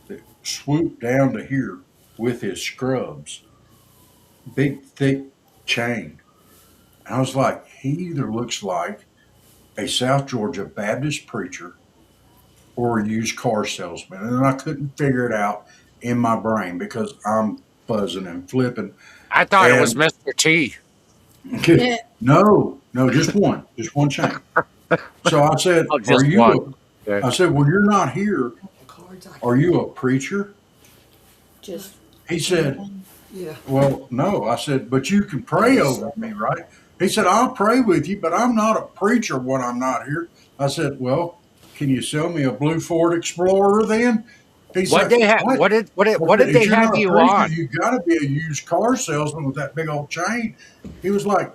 that swooped down to here with his scrubs, big, thick chain. And I was like, he either looks like a South Georgia Baptist preacher or a used car salesman. And I couldn't figure it out in my brain because I'm buzzing and flipping. I thought it was And Mr. T. Yeah. no, just one chain. So I said, Oh, just one. Okay. I said, "Well, you're not here. Are you a preacher?" Just He said, "Well, no." I said, "But you can pray over me, right?" He said, I'll pray with you, but I'm not a preacher when I'm not here. I said, well, can you sell me a blue Ford Explorer then? He What said, they have? what? I What said, did if they you're have not a you preacher, on? you got to be a used car salesman with that big old chain. He was like,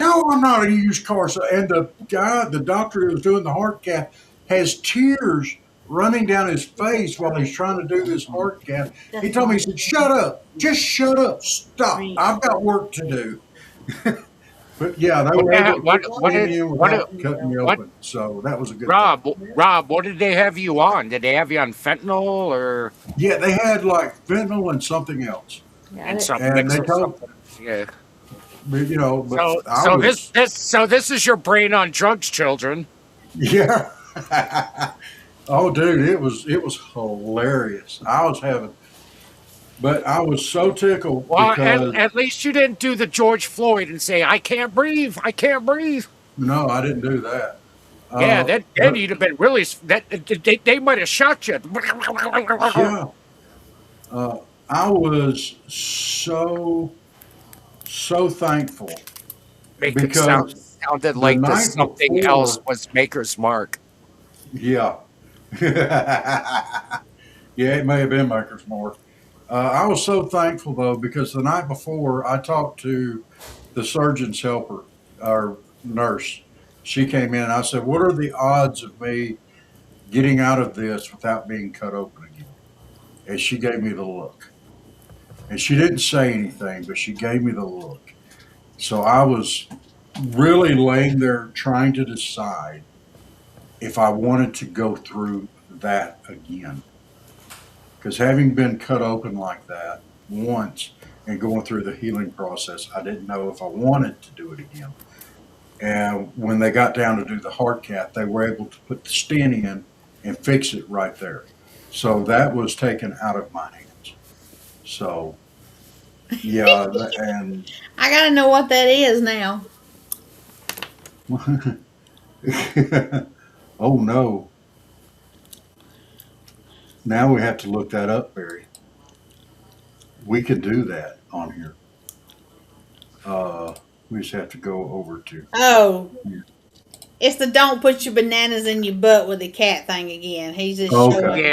no, I'm not a used car salesman. And the guy, the doctor who was doing the heart cath, has tears running down his face while he's trying to do this heart cath. He told me, he said, shut up. Just shut up. Stop. I've got work to do. But yeah, they What were they able ha- to put the what stent did in what did- without cutting me what open. So that was a good thing. Rob? What did they have you on? Did they have you on fentanyl or Yeah, they had like fentanyl and something else. and some And mix they of told, something? Yeah. but I was, So this is your brain on drugs, children. yeah. Oh, dude, it was hilarious. I was having, but I was so tickled Well, because at least you didn't do the George Floyd and say, "I can't breathe, I can't breathe." no, I didn't do that. Yeah, then But you'd have been really they might have shot you. yeah, uh, I was so thankful Make it because sounded the like the night something else before, was Maker's Mark. yeah, yeah, it may have been Maker's Mark. I was so thankful though because the night before I talked to the surgeon's helper, our nurse. She came in and I said, "What are the odds of me getting out of this without being cut open again?" And she gave me the look. And she didn't say anything, but she gave me the look. So I was really laying there trying to decide if I wanted to go through that again. Because having been cut open like that once and going through the healing process, I didn't know if I wanted to do it again. And when they got down to do the hard cath, they were able to put the stent in and fix it right there. So that was taken out of my hands. So yeah, and I gotta know what that is now. oh no, now we have to look that up, Barry. We could do that on here. Uh, we just have to go over to Oh, here. it's the don't put your bananas in your butt with the cat thing again. He's just Okay, showing.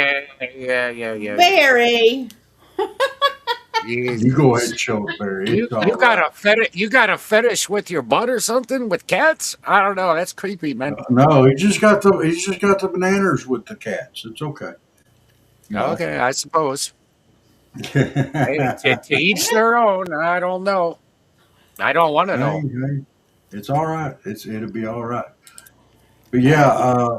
Yeah. Barry. you Jesus. go ahead and show it, Barry. It's all right. You got a fetish with your butt or something with cats? I don't know. That's creepy, man. No, he just got the bananas with the cats. It's okay. You know. Okay, I suppose. Hey, hey, to each their own. I don't know. I don't want to know. hey, it's all right. It'll be all right. But yeah,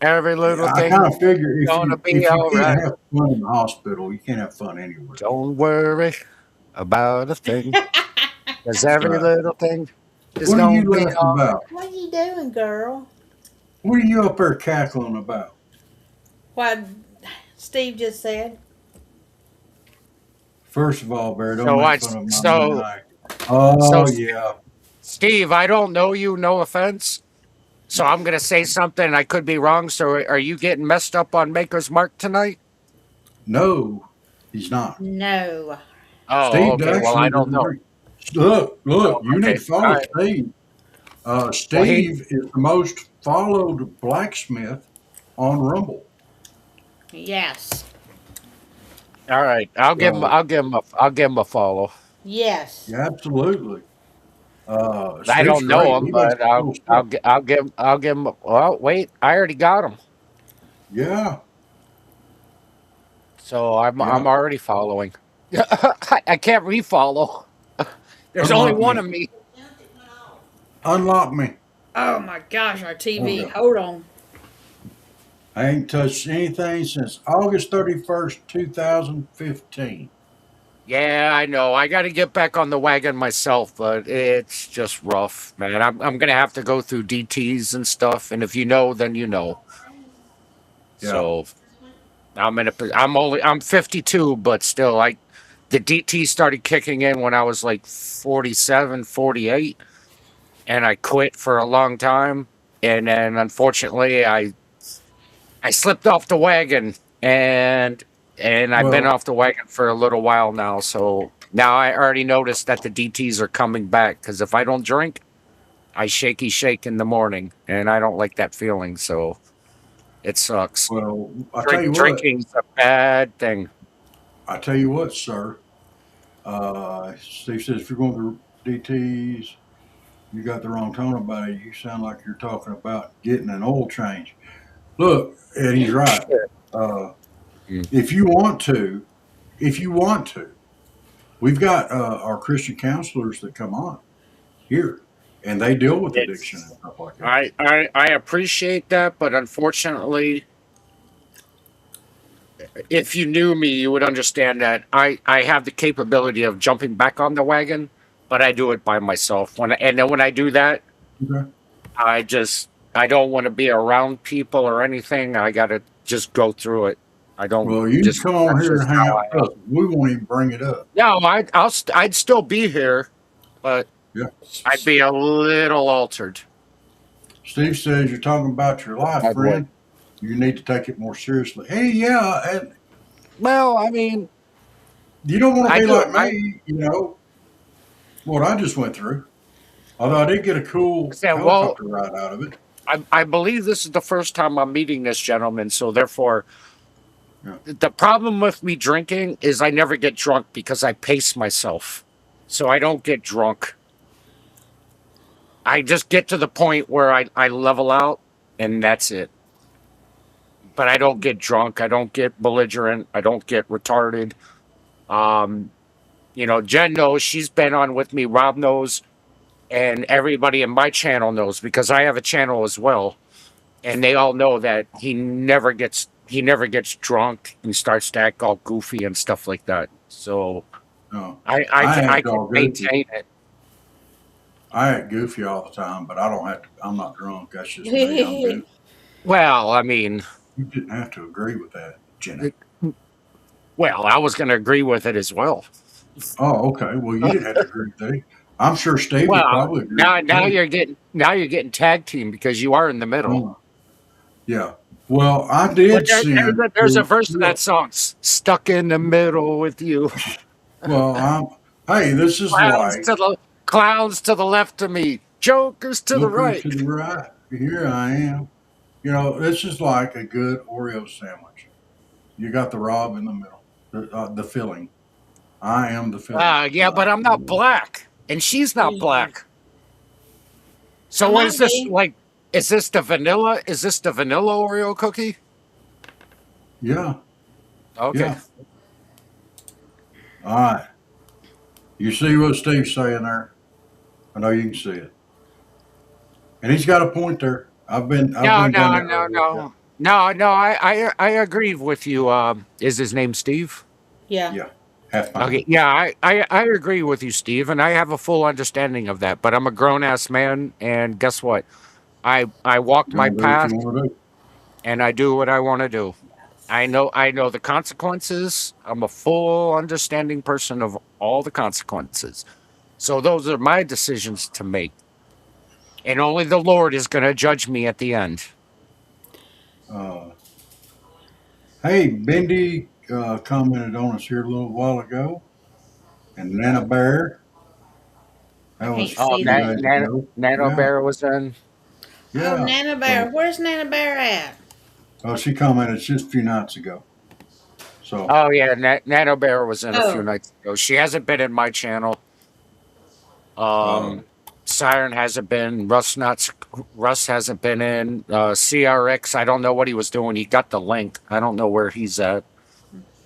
Every little I kind thing of figure if gonna you be if you all can't right. have fun in the hospital, you can't have fun anywhere. Don't worry about a thing, cause That's every right. little thing is What are gonna you be laughing all right. about? What are you doing, girl? What are you up there cackling about? What Steve just said. First of all, Barry, don't So make I fun of my so maniac. so Oh yeah. Steve, I don't know you. No offense. So I'm gonna say something. I could be wrong. So are you getting messed up on Maker's Mark tonight? No, he's not. No. Oh, Steve okay. Well, I actually don't know. disagrees. Look, Oh, you need okay. to All follow right. Steve. Well, he. Steve is the most followed blacksmith on Rumble. Yes. All right. So I'll give him a follow. Yes. yeah, absolutely. I Steve's don't know great. him, He makes but cool stuff. I'll give him. Well, wait. I already got him. Yeah, So I'm yeah. already following. I can't refollow. There's only Unlock one me. of me. Unlock me. Oh my gosh, our TV. Okay. Hold on. I ain't touched anything since August 31st, 2015. Yeah, I know. I got to get back on the wagon myself, but it's just rough, man. I'm gonna have to go through DTs and stuff, and if you know, then you know. Yeah. So I'm 52, but still, the DT started kicking in when I was like 47, 48, and I quit for a long time, and then unfortunately I slipped off the wagon, and I've been Well, off the wagon for a little while now, so Now I already noticed that the DTs are coming back because if I don't drink, I shake in the morning, and I don't like that feeling. So it sucks. Well, I tell you what, Drinking's a bad thing. sir. Steve says if you're going to DTS, you got the wrong tone about it. You sound like you're talking about getting an oil change. Look, and he's right. Uh, Mm. if you want to, if you want to, we've got our Christian counselors that come on here, and they deal with addiction and It's stuff like that. I appreciate that, but unfortunately, if you knew me, you would understand that I have the capability of jumping back on the wagon, but I do it by myself. And then when I do that, Okay. I don't want to be around people or anything. I gotta just go through it. I don't Well, you can just come on that's here just and hang how out I with am. us. We won't even bring it up. No, I'd still be here, but Yeah. I'd be a little altered. Steve says you're talking about your life, I would. friend. You need to take it more seriously. Hey, yeah, and Well, I mean, you don't want to I be do. like me, what I just went through. Although I did get a I cool said, well, helicopter ride out of it. I believe this is the first time I'm meeting this gentleman, so therefore, Yeah. the problem with me drinking is I never get drunk because I pace myself, so I don't get drunk. I just get to the point where I level out, and that's it. But I don't get drunk. I don't get belligerent. I don't get retarded. Um, Jen knows, she's been on with me. Rob knows, and everybody in my channel knows because I have a channel as well, and they all know that he never gets drunk and starts to act all goofy and stuff like that. So No, I I act can all goofy. maintain it. I act goofy all the time, but I don't have to. I'm not drunk. That's just me. I'm goofy. Well, I mean, You didn't have to agree with that, Jenny. I was going to agree with it as well. Oh, okay. Well, you didn't have to agree with that. I'm sure Steve would Well, probably agree now with now me. you're getting tag team because you are in the middle. Oh, yeah. Well, I But did there's send. there's a verse of that song, "Stuck in the middle with you." Well, hey, this is Clowns like to the clowns to the left of me, jokers to the looking right. to the right. Here I am. This is like a good Oreo sandwich. You got the Rob in the middle, the filling. I am the filling. Yeah, but I'm not black, and she's not black. I So what is might this be. like? Is this the vanilla? Is this the vanilla Oreo cookie? Yeah, Okay. yeah. All right. You see what Steve's saying there? I know you can see it, and he's got a point there. I've No, been down no, that no, road with you. no, no, no. I agree with you. Is his name Steve? Yeah. Yeah, half Okay, mine. yeah, I agree with you, Steve, and I have a full understanding of that. But I'm a grown ass man, and guess what? I walk You're my gonna do what you path, want to do. and I do what I want to do. I know the consequences. I'm a full understanding person of all the consequences. So those are my decisions to make, and only the Lord is going to judge me at the end. Uh, hey, Bendy commented on us here a little while ago, and Nana Bear. I That was can't a Oh, see few that. days ago. Nano Yeah, Bear was in. Oh, yeah. Nana Bear. So, Where's Nana Bear at? she commented just a few nights ago. So, Oh yeah, Nano Bear was in a few Oh, nights ago. She hasn't been in my channel. uh, Um, Siren hasn't been. Russ hasn't been in. CRX, I don't know what he was doing. He got the link. I don't know where he's at.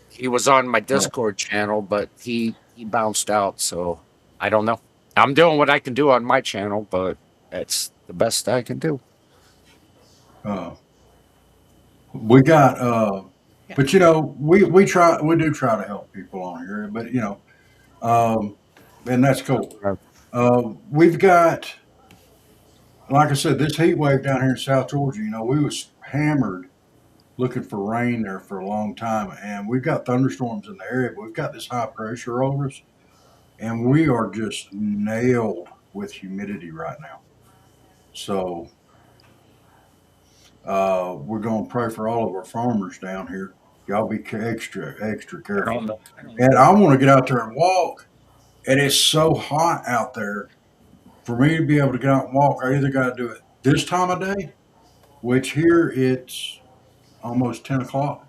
He was on my uh, Discord channel, but he bounced out. So I don't know. I'm doing what I can do on my channel, but that's the best I can do. uh, we got, yeah. but we do try to help people on here, but um, and that's cool. We've got, like I said, this heat wave down here in South Georgia. We was hammered looking for rain there for a long time, and we've got thunderstorms in the area, but we've got this high pressure over us, and we are just nailed with humidity right now. So we're going to pray for all of our farmers down here. Y'all be extra I careful. don't know. And I want to get out there and walk and it's so hot out there. For me to be able to get out and walk, I either got to do it this time of day, which here it's almost 10 o'clock,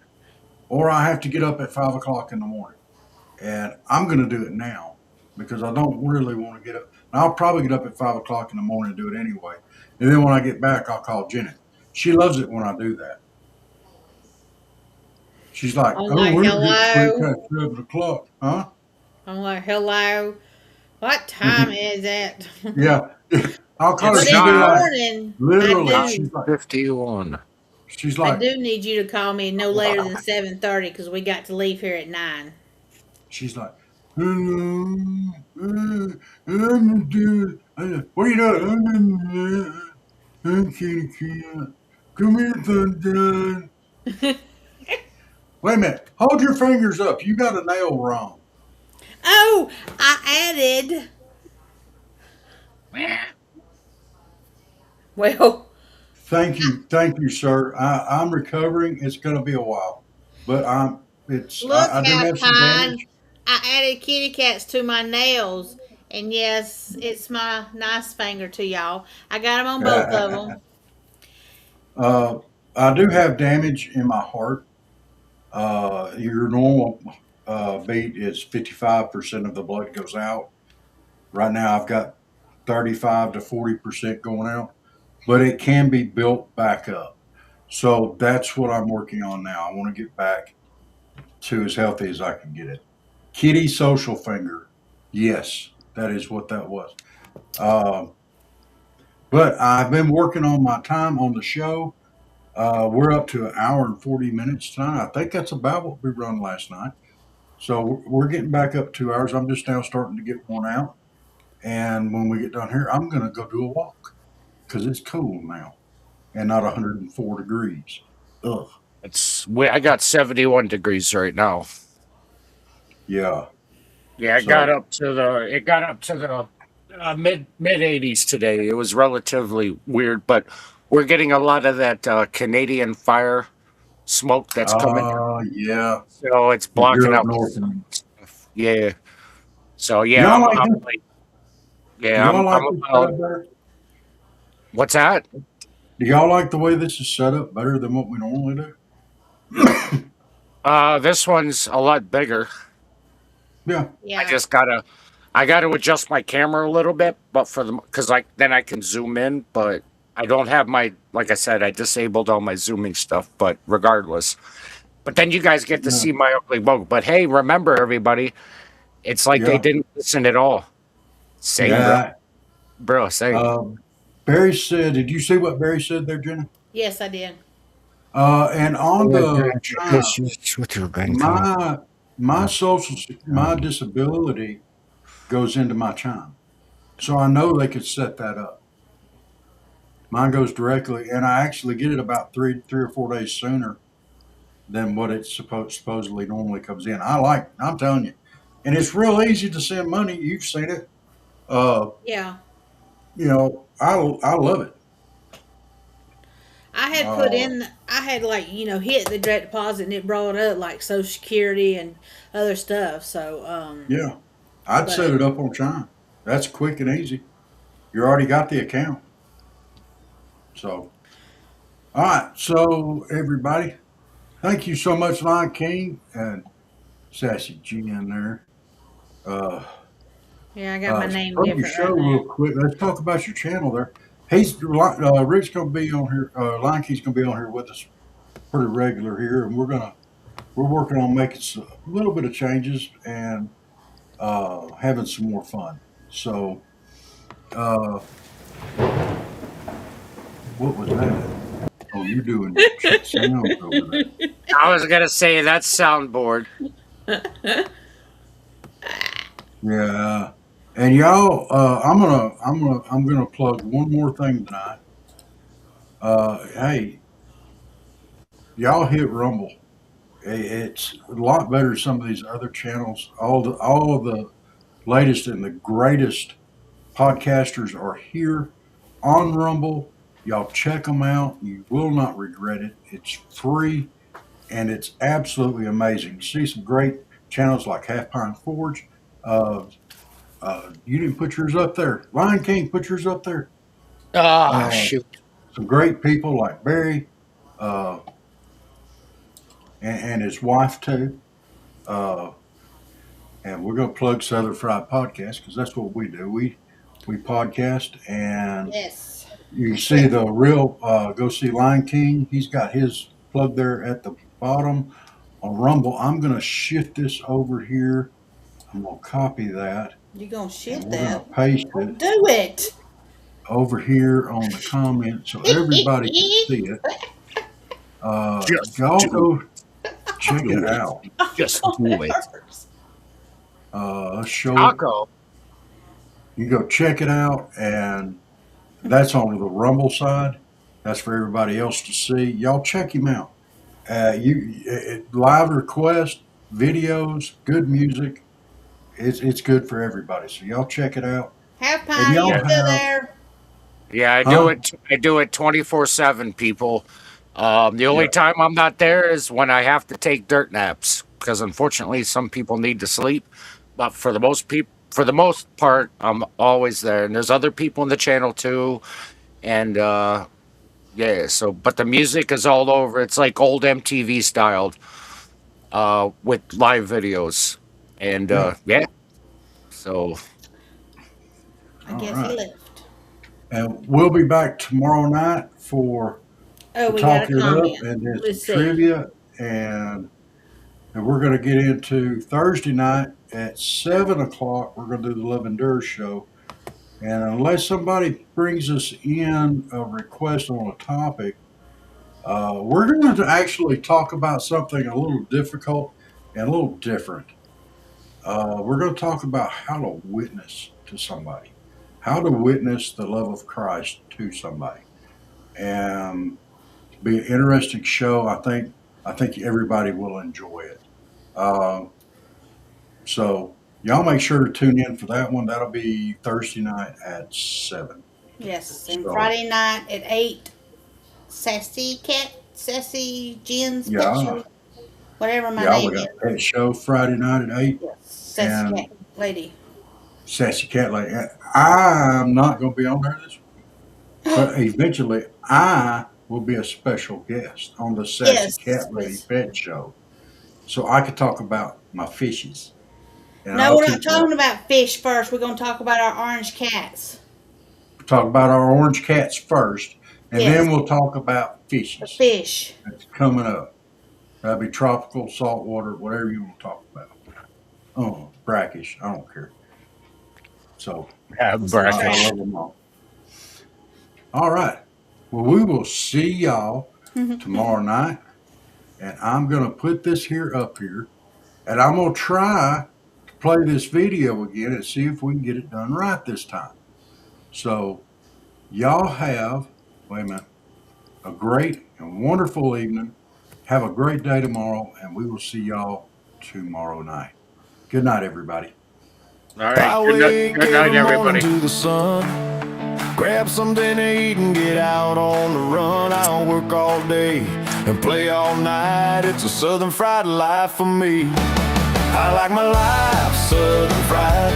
or I have to get up at 5 o'clock in the morning. And I'm going to do it now because I don't really want to get up. And I'll probably get up at 5 o'clock in the morning and do it anyway. And then when I get back, I'll call Jenny. She loves it when I do that. She's like, I'm "Oh, like, we're getting hello. quick at 7 o'clock, huh?" I'm like, hello. What time is it? Yeah, I'll call her. But It's She'll in be the not like, morning, literally, she's like, 51. she's I like, do need you to call me no later than 7:30 because we got to leave here at 9. she's like, "Hello, I'm doing. What are you doing? I'm kitty cat. Come here, sunshine." Wait a minute. Hold your fingers up. You got a nail wrong. Oh, I added. Well, Thank you, sir. I'm recovering. It's going to be a while, but look I do how have some kind. damage. I added kitty cats to my nails. And yes, it's my nice finger to y'all. I got them on both of them. uh, I do have damage in my heart. Your normal beat is 55% of the blood goes out. Right now, I've got 35 to 40% going out, but it can be built back up. So that's what I'm working on now. I want to get back to as healthy as I can get it. Kitty social finger. Yes, that is what that was. Uh, but I've been working on my time on the show. We're up to 1 hour and 40 minutes tonight. I think that's about what we run last night. So we're getting back up 2 hours. I'm just now starting to get worn out. And when we get done here, I'm going to go do a walk because it's cool now and not 104 degrees. Ugh. I got 71 degrees right now. Yeah. Yeah, So, it got up to the mid 80s today. It was relatively weird, but we're getting a lot of that Canadian fire smoke that's coming down. yeah. So it's If blocking you're up out the north, sun and stuff. Yeah. So do yeah, y'all like I'm this? like Do yeah, y'all like I'm this about setup better? what's that? Do y'all like the way this is set up better than what we normally do? This one's a lot bigger. Yeah. I Yeah. just gotta adjust my camera a little bit, but because like then I can zoom in, but I don't have like I said, I disabled all my zooming stuff, but regardless. But then you guys get to Yeah. see my ugly mug. But hey, remember everybody, it's like they Yeah. didn't listen at all. Same, Yeah. bro, same. Um, Barry said, did you see what Barry said there, Jenna? Yes, I did. And on the chime, With your bank account. my my disability goes into my chime, so I know they could set that up. Mine goes directly, and I actually get it about three or 4 days sooner than what it supposedly normally comes in. I'm telling you, and it's real easy to send money. You've seen it. Uh, Yeah. I love it. I had put Uh, in, I had like, hit the direct deposit and it brought up like Social Security and other stuff. So, yeah, I'd set but it up on Chime. That's quick and easy. You already got the account. So, all right. So, everybody, thank you so much, Lion King and Sassy G in there. Uh, yeah, I got my name Plug your different show right now. real quick. Let's talk about your channel there. Rick's going to be on here. Lion King's going to be on here with us pretty regular here, and we're working on making a little bit of changes and having some more fun. So, uh, what was that? Oh, you're doing sounds over there. I was gonna say that's soundboard. Yeah. And y'all, I'm gonna plug one more thing tonight. Hey, y'all hit Rumble. It's a lot better than some of these other channels. All of the latest and the greatest podcasters are here on Rumble. Y'all check them out. You will not regret it. It's free and it's absolutely amazing. See some great channels like Half Pine Forge. Uh, You didn't put yours up there. Lion King, put yours up there. Ah, Uh, shoot. some great people like Barry, uh, and his wife too. Uh, and we're going to plug Southern Fried Podcast because that's what we do. We podcast, and Yes. you see the real. Go see Lion King. He's got his plug there at the bottom on Rumble. I'm going to shift this over here. I'm going to copy that, You gonna and shit we're going that? to paste it Do it. over here on the comment so everybody can see it. Just Y'all do go check do it it. out. Just do it. Show. Taco. You go check it out, and that's on the Rumble side. That's for everybody else to see. Y'all check him out. Live request, videos, good music. It's good for everybody. So y'all check it out. Half And pint, y'all you still have, there? Yeah, huh? I do it 24/7, people. The Yeah, only time I'm not there is when I have to take dirt naps, because unfortunately some people need to sleep. But for the most part, I'm always there. And there's other people in the channel too. And yeah, so but the music is all over. It's like old MTV styled, with live videos. And yeah. yeah, so I All guess he right. left. And we'll be back tomorrow night Oh, to we got talk a it up comment. and then some Let's see. trivia, and we're going to get into Thursday night at 7 o'clock. We're going to do the Love and Dure show. And unless somebody brings us in a request on a topic, we're going to actually talk about something a little difficult and a little different. We're going to talk about how to witness to somebody, how to witness the love of Christ to somebody. And be an interesting show. I think everybody will enjoy it. Uh, so y'all make sure to tune in for that one. That'll be Thursday night at 7. Yes, and So Friday night at 8, Sassy Jen's Pet yeah, Show, whatever my yeah, name we got is. a pet show Friday night at 8, Yes, Sassy and Cat Lady. Sassy Cat Lady. I'm not going to be on there this week, but eventually I will be a special guest on the Sassy Yes, Cat Lady please. Pet Show, so I could talk about my fishes, and No, I'll we're not keep talking about fish first. We're going to talk about our orange cats. talk about our orange cats first, and Yes, then we'll talk about the fishes fish. that's coming up. That'll be tropical, saltwater, whatever you want to talk about. Oh, brackish, I don't care. So yeah, I brackish. love them all. All right. Well, we will see y'all tomorrow night, and I'm going to put this here up here, and I'm going to try to play this video again and see if we can get it done right this time. So y'all have, wait a minute, a great and wonderful evening. Have a great day tomorrow, and we will see y'all tomorrow night. Good night, everybody. All right. I wake Good night, every morning everybody. to the sun, grab something to eat and get out on the run. I'll work all day and play all night. It's a Southern fried life for me. I like my life Southern fried,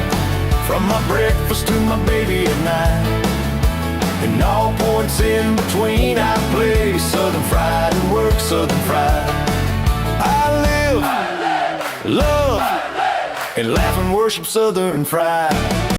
from my breakfast to my baby at night. And all points in between I play Southern fried and work Southern fried. I live, love, and laugh and worship Southern fried.